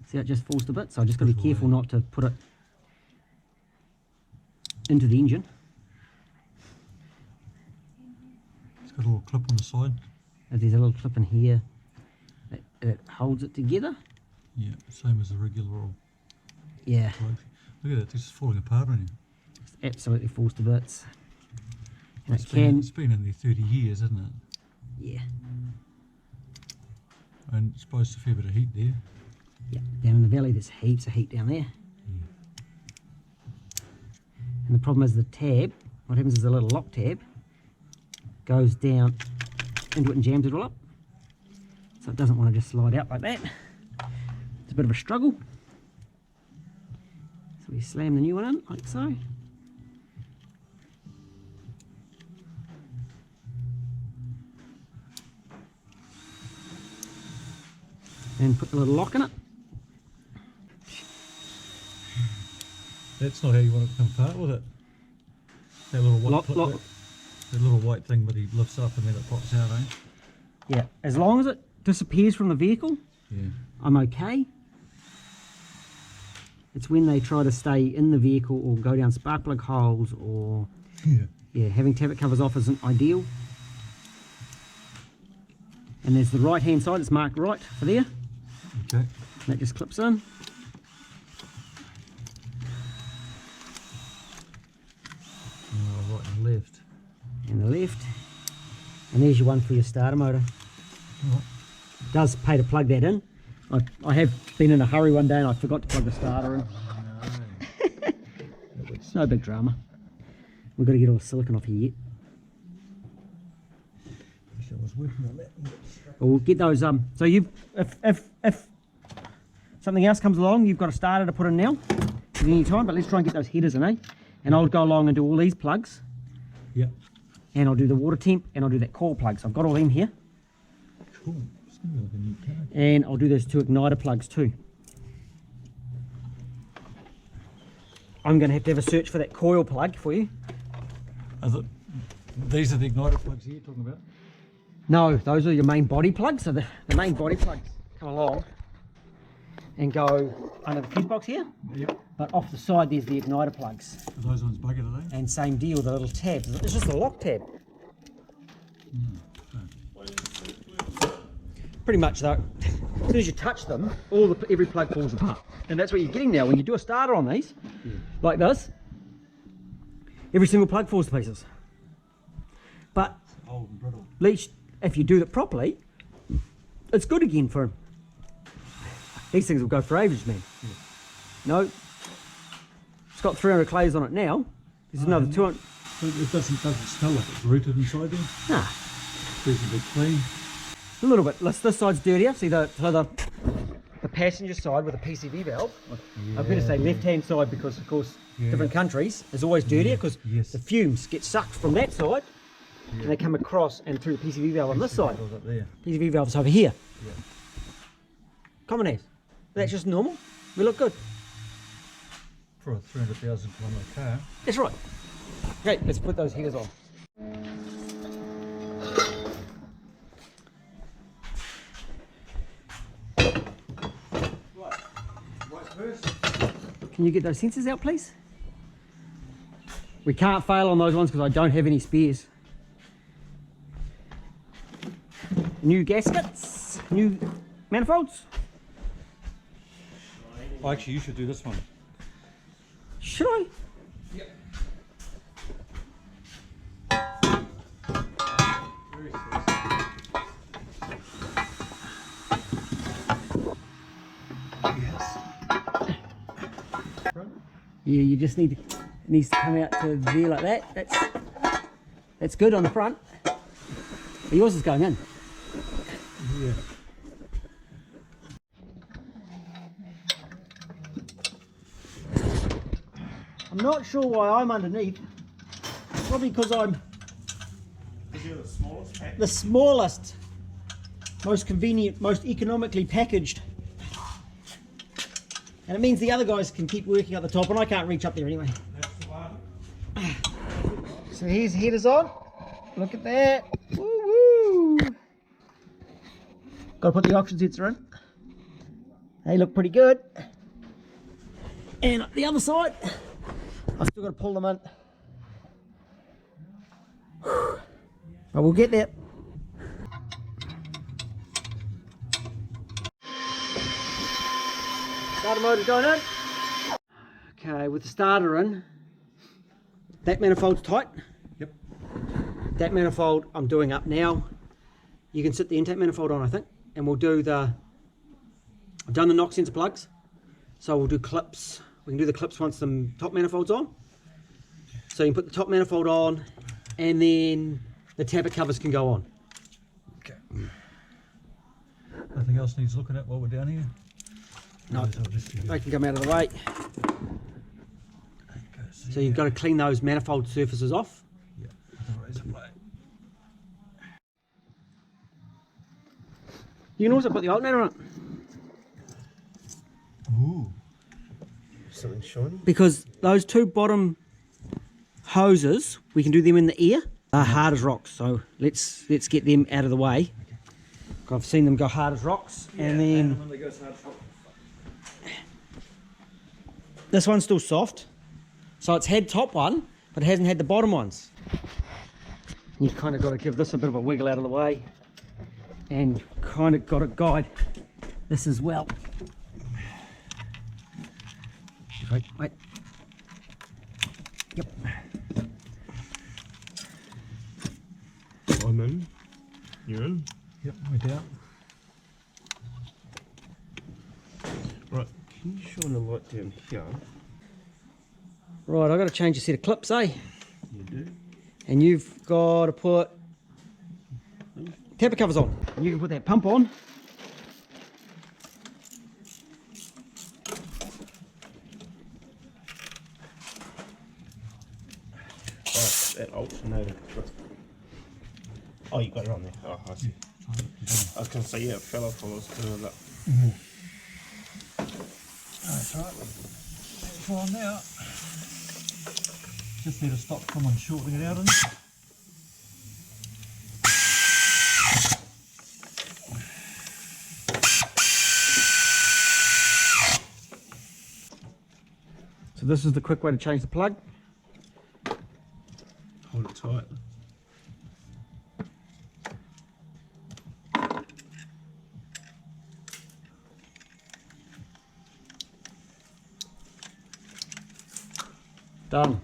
see, it just falls to bits. So I just got to be careful not to put it into the engine. It's got a little clip on the side. There's a little clip in here that holds it together. Yeah, same as the regular old Yeah, plug. Look at that, this is falling apart on you. it absolutely falls to bits. And It's it been in there 30 years, isn't it? yeah, And it's supposed to a fair bit of heat there. yeah. Down in the valley, there's heaps of heat down there. And the problem is the tab. What happens is the little lock tab goes down into it and jams it all up. So it doesn't want to just slide out like that. It's a bit of a struggle. So we slam the new one in like so. And put the little lock in it. That's not how you want it to come apart with it. That little white that little white thing that he lifts up and then it pops out, eh? Yeah, as long as it disappears from the vehicle, Yeah. I'm okay. It's when they try to stay in the vehicle or go down spark plug holes or having tappet covers off isn't ideal. And there's the right hand side, it's marked right for there. Okay. That just clips in. Oh, right and left. And the left. And there's your one for your starter motor. Oh. Does pay to plug that in. I have been in a hurry one day and I forgot to plug the starter in. No. It's no big drama. We've got to get all the silicon off here yet. I was working on that. We'll get those. So you, if something else comes along, you've got a starter to put in now at any time. But let's try and get those headers in, eh? And I'll go along and do all these plugs. Yeah. And I'll do the water temp and I'll do that coil plug. So I've got all them here. Cool. It's gonna be like a new car. And I'll do those two igniter plugs too. I'm going to have a search for that coil plug for you. These are the igniter plugs here you're talking about? No, those are your main body plugs. So the main body plugs come along and go under the fuse box here. Yep. But off the side there's the igniter plugs. Are those ones buggered, are they? And same deal, the little tab. It's just a lock tab. Pretty much though, as soon as you touch them, every plug falls apart. And that's what you're getting now. When you do a starter on these, like this, every single plug falls to pieces. But Old and brittle. at least if you do it properly, it's good again for these things will go for ages, man. No, it's got 300 clays on it now. There's another 200. It doesn't smell like it's rooted inside there. Nah, Reasonably clean. a little bit. This side's dirtier. See the passenger side with the PCV valve. I better say left-hand side because, of course, different countries is always dirtier because the fumes get sucked from that side and they come across and through the PCV valve on this side. Up there. PCV valve's over here. Yeah. Common as. That's just normal. We look good. For a 300,000 kilometre car. That's right. Okay, let's put those headers on. Can you get those sensors out, please? We can't fail on those ones because I don't have any spares. New gaskets, new manifolds. Oh, actually, you should do this one. Should I? Yep. Yes. Yeah, you just need to, it needs to come out to there like that. That's good on the front. But yours is going in. Yeah. I'm not sure why I'm underneath. Probably because I'm You're the smallest pack. the smallest, most convenient, most economically packaged. And it means the other guys can keep working at the top and I can't reach up there anyway. That's the one. So here's headers on. Look at that. Woo woo. Got to put the oxygen sensor in. They look pretty good. And the other side, I've still got to pull them in. But we'll get there. Starter motor going in. Okay, with the starter in, that manifold's tight. Yep. That manifold I'm doing up now. You can sit the intake manifold on, I think, and we'll do the, I've done the knock sensor plugs, so we'll do clips. We can do the clips once the top manifold's on. So you can put the top manifold on, and then the tappet covers can go on. Okay. Nothing else needs looking at while we're down here? No, I'll just do they can come out of the way. So you've got to clean those manifold surfaces off. Yeah, otherwise I'm like, You can also put the alternator on it, ooh. Something shiny. because those two bottom hoses, we can do them in the ear. They're hard as rocks, so let's get them out of the way. I've seen them go hard as rocks, and then when they go hard for this one's still soft. So it's had top one, but it hasn't had the bottom ones. You've kind of got to give this a bit of a wiggle out of the way, and kind of got to guide this as well. Wait. Yep. I'm in. You're in. Yep, we're down. Right, can you shine the light down here? Right, I've got to change a set of clips, eh? You do. And you've got to put tappet covers on. You can put that pump on. Oh, that alternator. Oh, you got it on there. Oh, I see. I was going to say, yeah, it fell off while I was doing that. That's right. It's on now. Just need to stop someone shortening it out in. So this is the quick way to change the plug. Hold it tight. Done.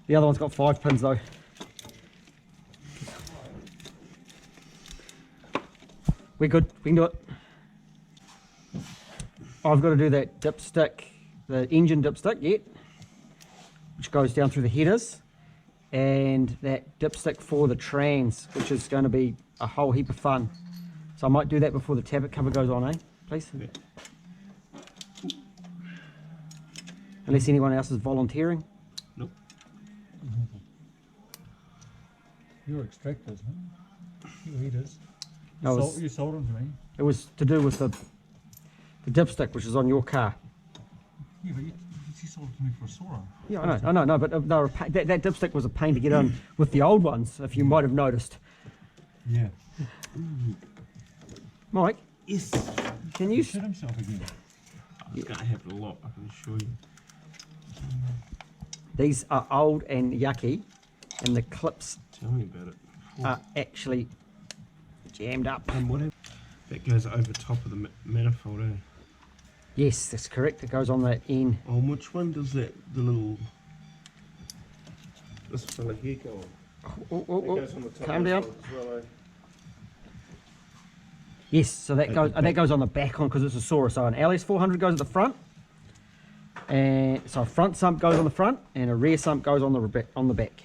The other one's got 5 pins though. We're good, we can do it. I've got to do that dipstick, the engine dipstick yet, which goes down through the headers, and that dipstick for the trans, which is going to be a whole heap of fun. So I might do that before the tappet cover goes on, eh? Please? Yeah. Unless anyone else is volunteering. Nope. Your extractors, man. Your heaters. No, it was- You sold them to me. It was to do with the dipstick, which is on your car. Yeah, but you sold it to me for a Soarer. Yeah, I know, but they were that dipstick was a pain to get on with the old ones, if you might have noticed. Yeah. Mike, Yes. can He you? shit himself again. It's going to happen a lot, I can assure you. These are old and yucky, and the clips Tell me about it. are actually jammed up. And whatever. That goes over top of the manifold, eh? Yes, that's correct. It goes on that end. On which one does that, the little, this fella here go on? Oh, That goes on the top calm down. manifold as well, eh? Yes, so that At goes the that goes on the back on because it's a Soarer. So an LS400 goes at the front, and so a front sump goes on the front, and a rear sump goes on the back.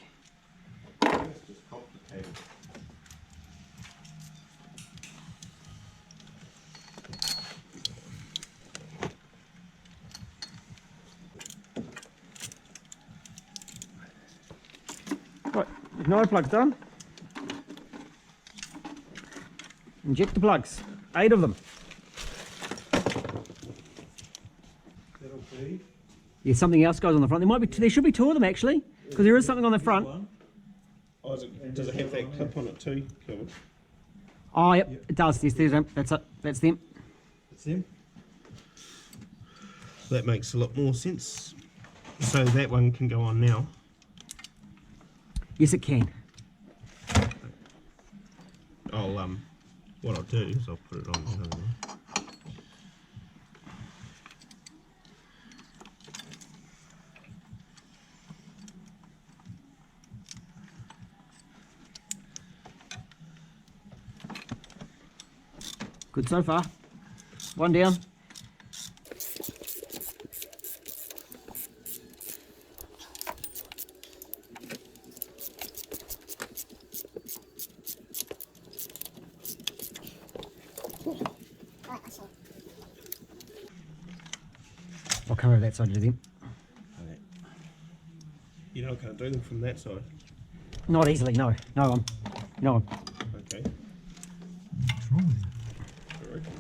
That's just complicated. Right, igniter plugs done. Inject the plugs, 8 of them. That'll be Yeah, something else goes on the front. There might be, there should be 2 of them actually, because there is something on the front. one. Oh, does it have that clip on it too, Kelvin? Oh, yep, it does. Yes, there's them. That's it. That's them. It's them. That makes a lot more sense. So that one can go on now. Yes, it can. What I'll do is I'll put it on the other one. Good so far. One down. I'll come over that side of them. You know I can't do them from that side. Not easily, no. No, no. Okay. What's wrong with you? I reckon.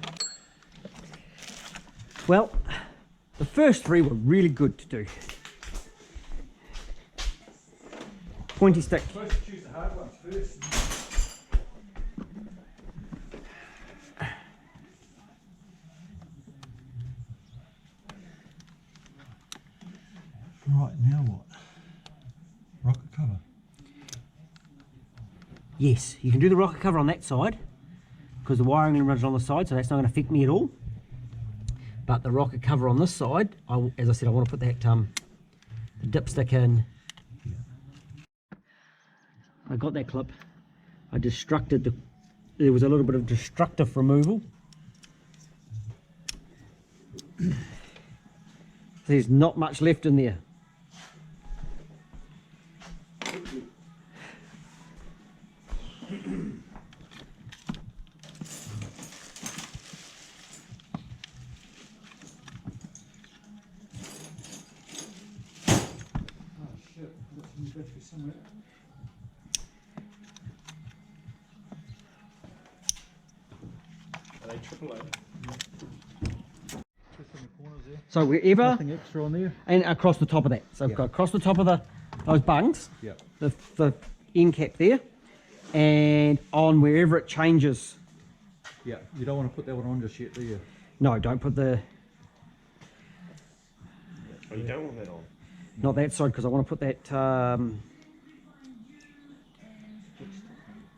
Well, the first 3 were really good to do. Pointy stick. Supposed to choose the hard ones first. Right, now what? Rocket cover. Yes, you can do the rocket cover on that side because the wiring runs on the side, so that's not going to affect me at all. But the rocket cover on this side, as I said, I want to put that dipstick in. I got that clip. I destructed there was a little bit of destructive removal. There's not much left in there. Are they triple A? Just in the corners there. So wherever, Nothing extra on there. and across the top of that. So Yeah. go across the top of those bungs, Yeah. the end cap there, and on wherever it changes. Yeah. You don't want to put that one on just yet, do you? No, don't put Oh, you don't want that on? not that side because I want to put that,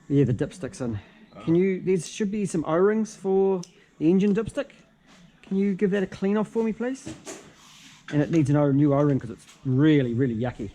yeah, the dipsticks in. Can you, there should be some O-rings for the engine dipstick. Can you give that a clean off for me, please? And it needs a new O-ring because it's really, really yucky.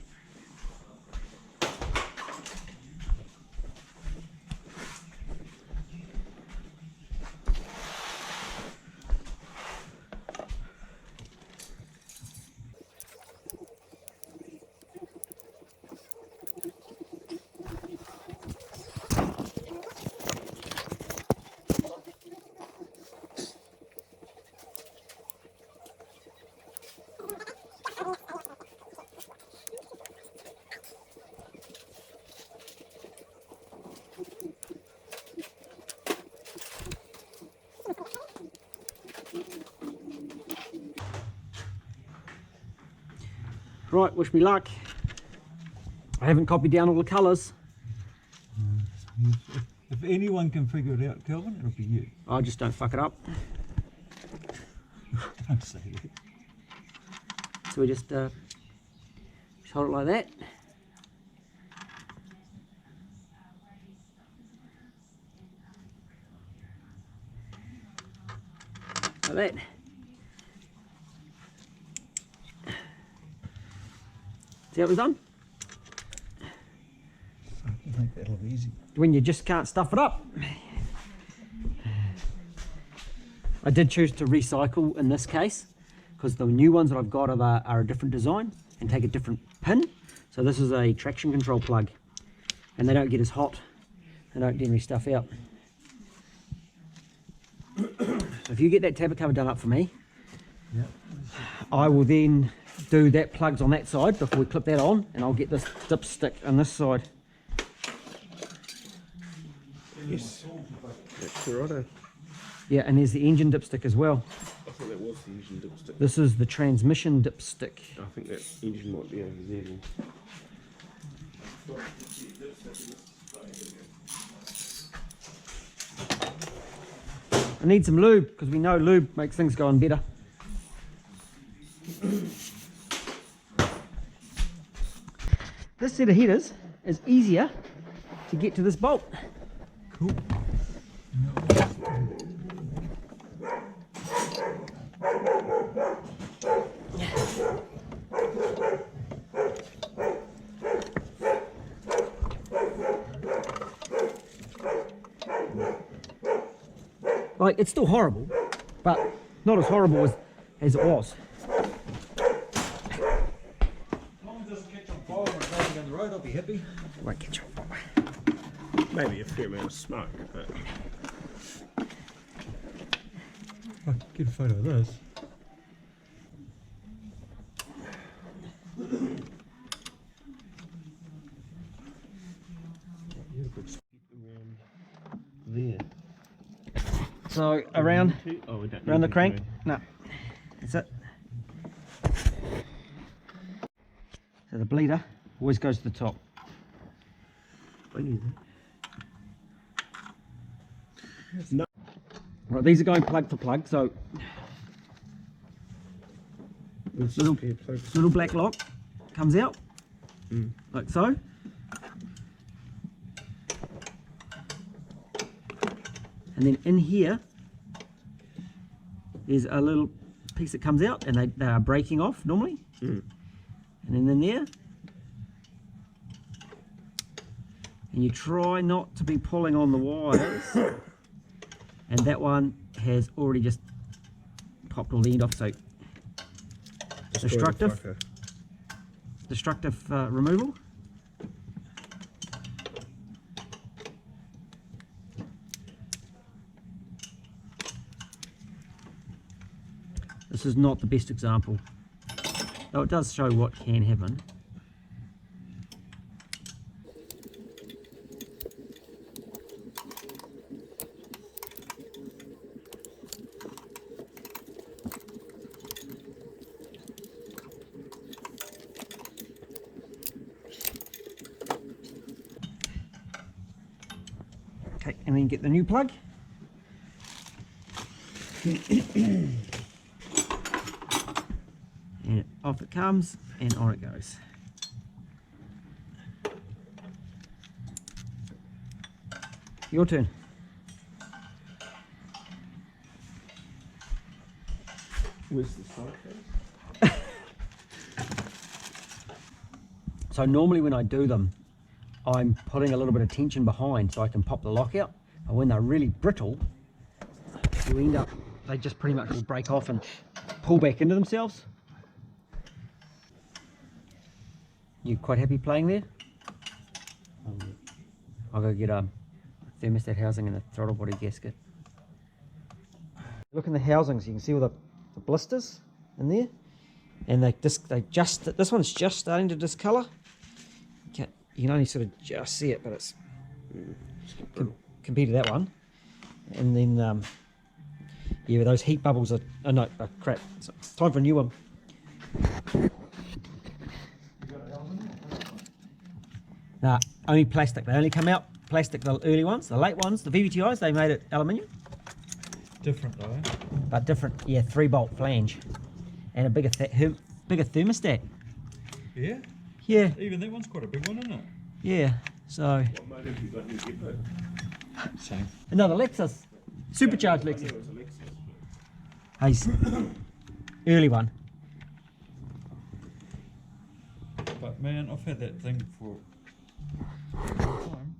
Right, wish me luck. I haven't copied down all the colours. If anyone can figure it out, Kelvin, it'll be you. I just don't fuck it up. Don't say it. So we just hold hold it like that. Like that. See what we've done? I think that'll be easy. When you just can't stuff it up. I did choose to recycle in this case because the new ones that I've got are a different design and take a different pin. So this is a traction control plug and they don't get as hot. They don't get any stuff out. So if you get that tablet cover done up for me, Yeah. I will then do that plugs on that side before we clip that on, and I'll get this dipstick on this side. Yes. That's the righto. Yeah, and there's the engine dipstick as well. I thought that was the engine dipstick. This is the transmission dipstick. I think that engine might be over there then. I need some lube because we know lube makes things go on better. This set of headers is easier to get to this bolt. Cool. Like, it's still horrible, but not as horrible as it was. Tom doesn't catch on fire when driving down the road, I'll be happy. Won't catch on fire. Maybe a fair amount of smoke, but I can get a photo of this. around there. So around Oh, we don't around need the to crank. go. No, that's it. So the bleeder always goes to the top. I knew that. No. Right, these are going plug for plug. So little black lock comes out like so. And then in here is a little piece that comes out, and they are breaking off normally. And then in there, and you try not to be pulling on the wires. And that one has already just popped all the end off, so destructive removal. This is not the best example, though it does show what can happen. Okay, and then get the new plug. And off it comes, and on it goes. Your turn. Where's the side face? So normally when I do them, I'm putting a little bit of tension behind so I can pop the lock out. But when they're really brittle, you end up, they just pretty much will break off and pull back into themselves. You quite happy playing there? I'll go get a thermostat housing and a throttle body gasket. Look in the housings, you can see all the blisters in there, and this one's just starting to discolour. You can only sort of just see it, but it's compared to that one. And then yeah, those heat bubbles are crap. So it's time for a new one. Nah, only plastic. They only come out plastic, the early ones. The late ones, the VVTIs, they made it aluminium. Different though, eh? But different, yeah, 3-bolt flange. And a bigger thermostat. Yeah? Yeah, Even that one's quite a big one, isn't it? yeah. So What motor have you got in your jet boat? Same. another Lexus, supercharged I Lexus. knew it was a Lexus. Hey, early one. But man, I've had that thing for a long time.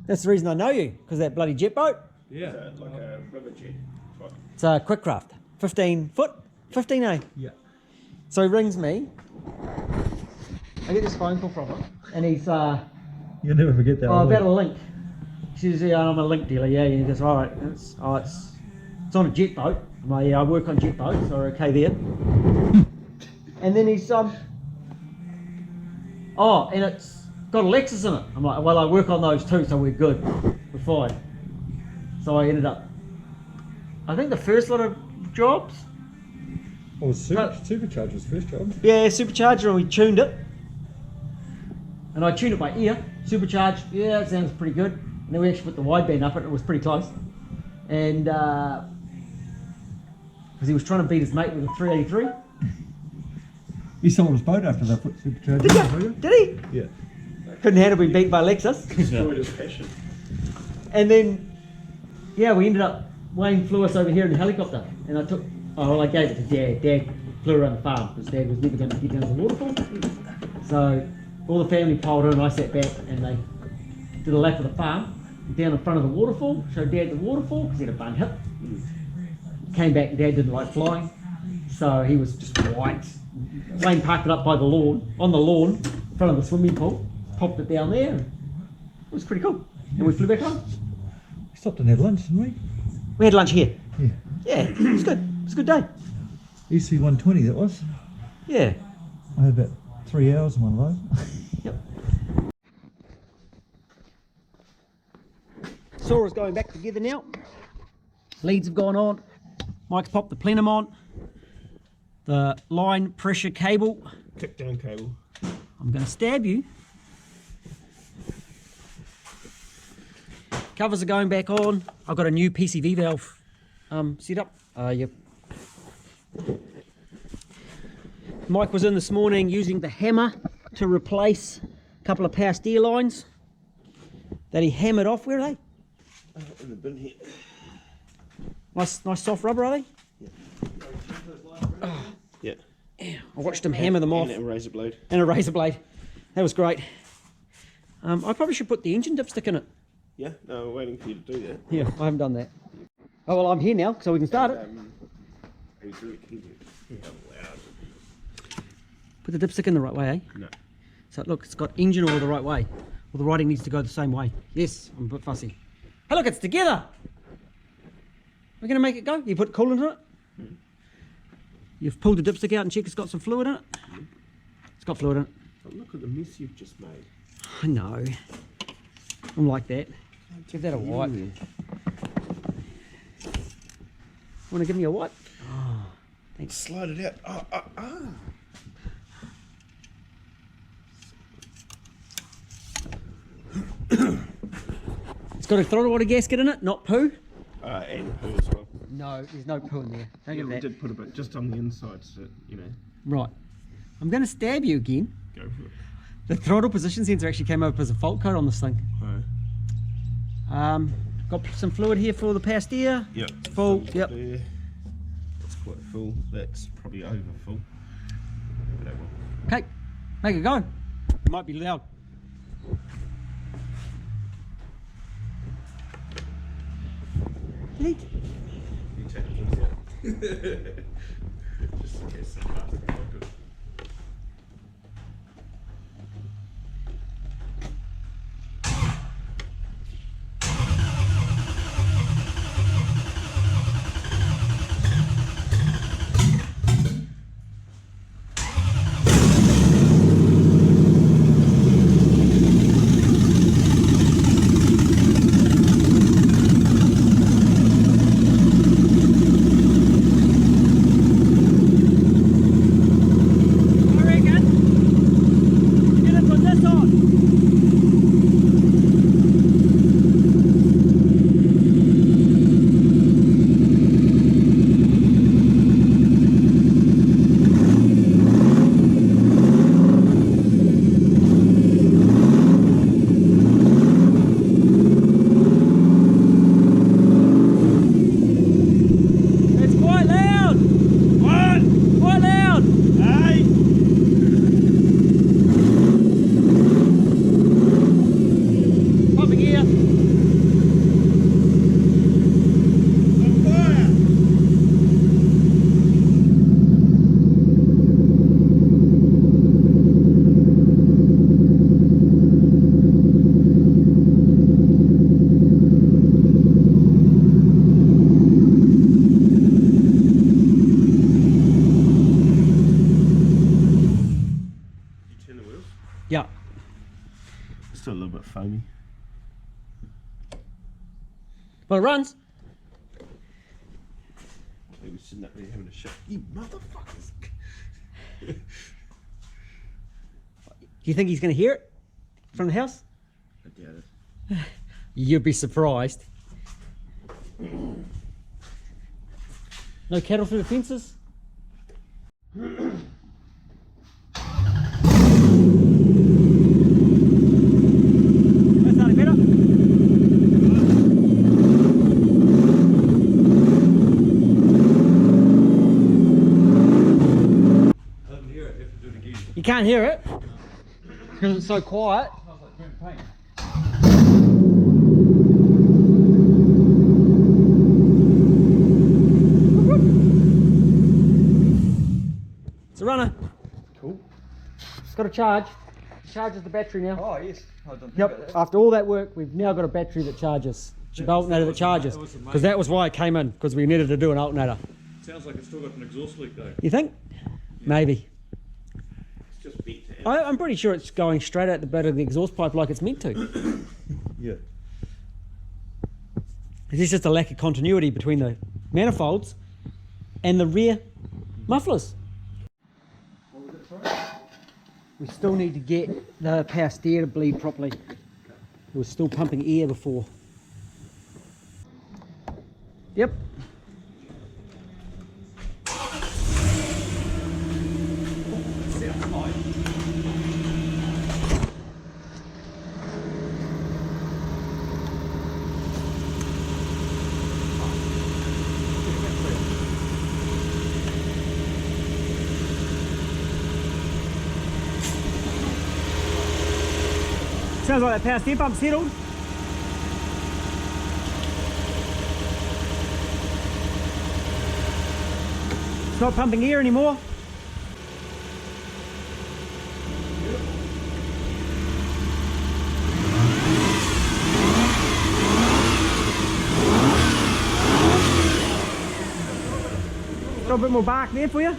That's the reason I know you, because that bloody jet boat. Yeah. Like a river jet. Type. It's a quick craft, 15 foot, 15A. Yeah. So he rings me. I get this phone call from him, and he's You'll never forget that. about a link. She says, yeah, I'm a link dealer. Yeah, and he goes, all right, it's on a jet boat. I'm like, yeah, I work on jet boats, so we're okay there. And then he's and it's got a Lexus in it. I'm like, well, I work on those too, so we're good. We're fine. So I ended up, I think the first lot of jobs, Oh, supercharger's first job. yeah, supercharger, and we tuned it. And I tuned it by ear. Supercharged, yeah, it sounds pretty good. And then we actually put the wideband up it, it was pretty close. And because he was trying to beat his mate with a 383. He sold his boat after they put supercharger Did in you? it. Did he? Yeah. Couldn't handle being beat by Lexus. Destroyed his passion. And then, yeah, we ended up, Wayne flew us over here in a helicopter. And I gave it to Dad. Dad flew around the farm because Dad was never going to get down to the waterfall. So all the family piled in and I sat back and they did a lap of the farm down in front of the waterfall, showed Dad the waterfall because he had a bun hip. Came back and Dad didn't like flying, so he was just white. Wayne parked it up by the lawn, on the lawn, in front of the swimming pool, popped it down there. And it was pretty cool. And we flew back home. We stopped and had lunch, didn't we? We had lunch here. Yeah. Yeah, it was good. It was a good day. EC120 that was. Yeah. I had about 3 hours in one of those. Yep. Soarer's going back together now. Leads have gone on. Mike's popped the plenum on. The line pressure cable. Tick down cable. I'm going to stab you. Covers are going back on. I've got a new PCV valve set up. Yep. Mike was in this morning using the hammer to replace a couple of power steer lines that he hammered off. Where are they? In the bin here. Nice soft rubber, are they? Yeah. I watched him hammer them off. And a razor blade. And a razor blade. That was great. I probably should put the engine dipstick in it. Yeah, no, we're waiting for you to do that. Yeah, I haven't done that. Oh, well, I'm here now, so we can start it. He's really keen to how loud. Put the dipstick in the right way, eh? No. So look, it's got engine oil the right way. Well, the writing needs to go the same way. Yes, I'm a bit fussy. Hey, look, it's together. We're going to make it go. You put coolant in it. You've pulled the dipstick out and checked it's got some fluid in it. It's got fluid in it. But look at the mess you've just made. I know. I'm like that. Give that a wipe. Want to give me a wipe? Oh, thanks. Slide it out. It's got a throttle water gasket in it, not poo. And poo as well. No, there's no poo in there. Don't Yeah, give we that. did put a bit just on the inside, so you know. Right. I'm going to stab you again. Go for it. The throttle position sensor actually came up as a fault code on this thing. Oh. Got some fluid here for the power steer. Yep. Full. Yep. There. That's quite full. That's probably over full. But that one. Okay, make it go. It might be loud. Delete. You take it. Just in case it's not good. still a little bit foamy. Well, it runs. He was sitting up there having a shit. You motherfuckers! Do you think he's going to hear it from the house? I doubt it. You'd be surprised. No cattle through the fences? That's not better. You can't hear it because it's so quiet. It's a runner. Cool. It's got a charge. It charges the battery now. Oh yes. I don't think Yep. After all that work, we've now got a battery that charges. An alternator that charges. Because that was why it came in, because we needed to do an alternator. Sounds like it's still got an exhaust leak though. You think? Maybe. It's just beat to I'm pretty sure it's going straight out the bed of the exhaust pipe like it's meant to. Yeah. There's just a lack of continuity between the manifolds and the rear mufflers. What was it, sorry? We still need to get the power steer to bleed properly. It was still pumping air before. Yep. Sounds like that power steer pump settled. It's not pumping air anymore. Got a bit more bark there for you.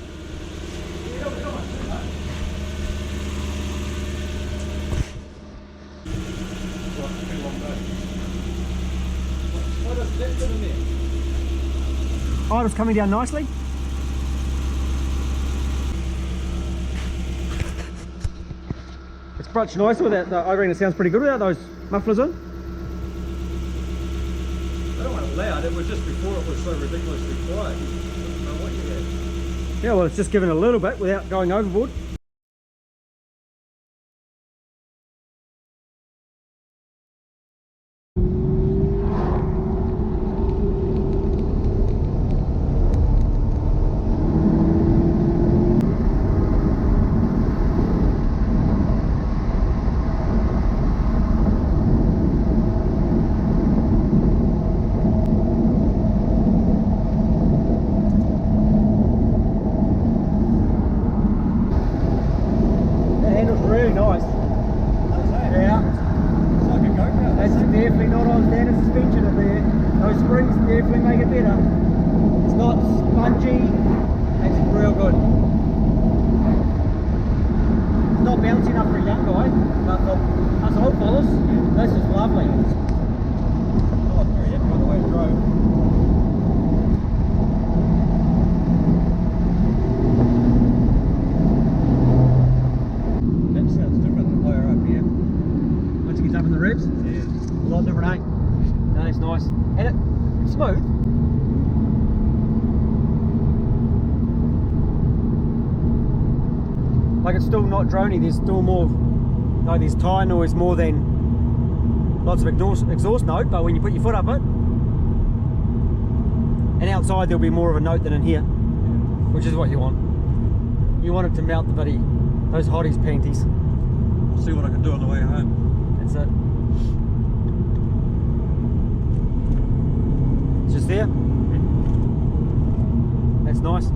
Idle's coming down nicely. It's much nicer without, I reckon it sounds pretty good without those mufflers on. I don't want it loud, it was just before it was so ridiculously quiet. I don't know what you had. Yeah, well, it's just giving a little bit without going overboard. Really nice. Yeah. It's like a go-kart. That's definitely not on standard suspension up there. Those springs definitely make it better. It's not spongy. Makes it real good. It's not bouncy enough for a young guy, but for us old fellas, this is lovely. Oh, I'm very happy with the way it drove. Up in the ribs? Yeah. A lot different, eh? No, it's nice. And it's smooth. Like it's still not droney, there's still more, like there's tyre noise more than lots of exhaust note, but when you put your foot up it, and outside there'll be more of a note than in here, which is what you want. You want it to melt the bloody, those hotties panties. I'll see what I can do on the way home. That's it. It's just there. That's nice.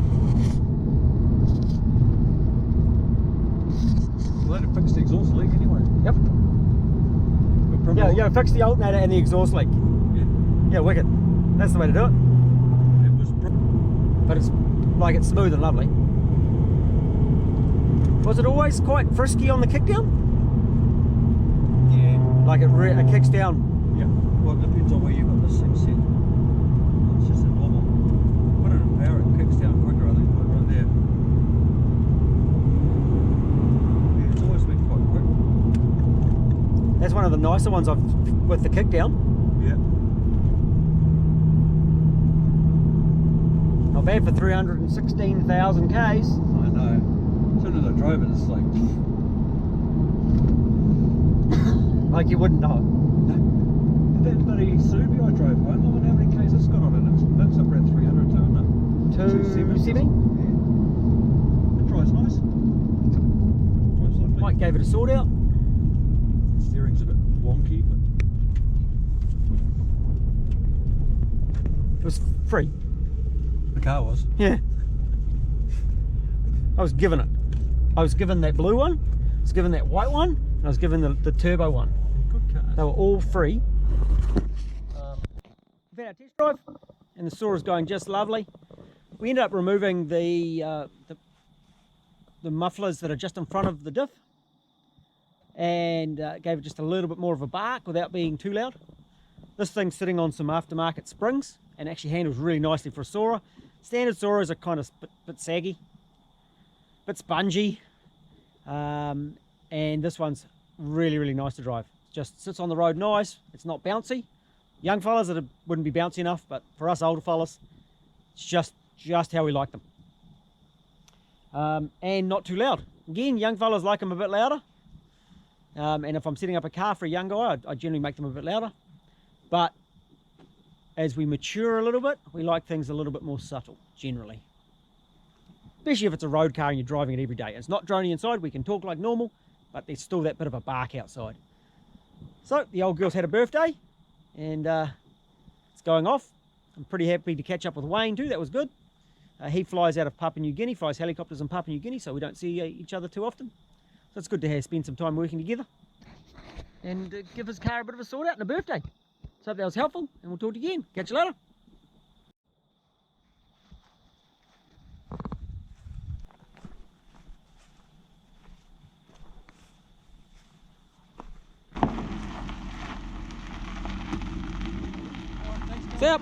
Well, that'll fix the exhaust leak anyway. Yep. Yeah, fix the alternator and the exhaust leak. Yeah. Yeah, wicked. That's the way to do it. It was But it's like it's smooth and lovely. Was it always quite frisky on the kickdown? yeah. Like it kicks down. Yeah. Well, it depends on where you've got this thing set. It's just a normal. Put it in power, it kicks down quicker, I think, right there. Yeah, it's always been quite quick. That's one of the nicer ones with the kick down. Yeah. Not bad for 316,000 Ks. I know. As soon as I drove it, it's like. Like you wouldn't know. That bloody Subi I drove home, I wonder how many Ks it's got on it. That's up around 300 too, isn't it? 270? Yeah. It drives nice. Drives lovely. Mike gave it a sort out. Steering's a bit wonky, but It was free. the car was. Yeah. I was given it. I was given that blue one, I was given that white one, and I was given the turbo one. Good car. They were all free. We've had our test drive, and the Soarer's going just lovely. We ended up removing the mufflers that are just in front of the diff, and gave it just a little bit more of a bark without being too loud. This thing's sitting on some aftermarket springs and actually handles really nicely for a Soarer. Standard Soarers are kind of bit saggy, bit spongy, and this one's really nice to drive. Just sits on the road nice. It's not bouncy. Young fellas that wouldn't be bouncy enough, but for us older fellas, it's just how we like them. And not too loud. Again, young fellas like them a bit louder. And if I'm setting up a car for a young guy, I generally make them a bit louder. But as we mature a little bit, we like things a little bit more subtle, generally. Especially if it's a road car and you're driving it every day. It's not droning inside, we can talk like normal, but there's still that bit of a bark outside. So, the old girl's had a birthday, and it's going off. I'm pretty happy to catch up with Wayne too, that was good. He flies out of Papua New Guinea, flies helicopters in Papua New Guinea, so we don't see each other too often. So it's good to spend some time working together and give his car a bit of a sort out and a birthday. So hope that was helpful, and we'll talk to you again. Catch you later. What's up?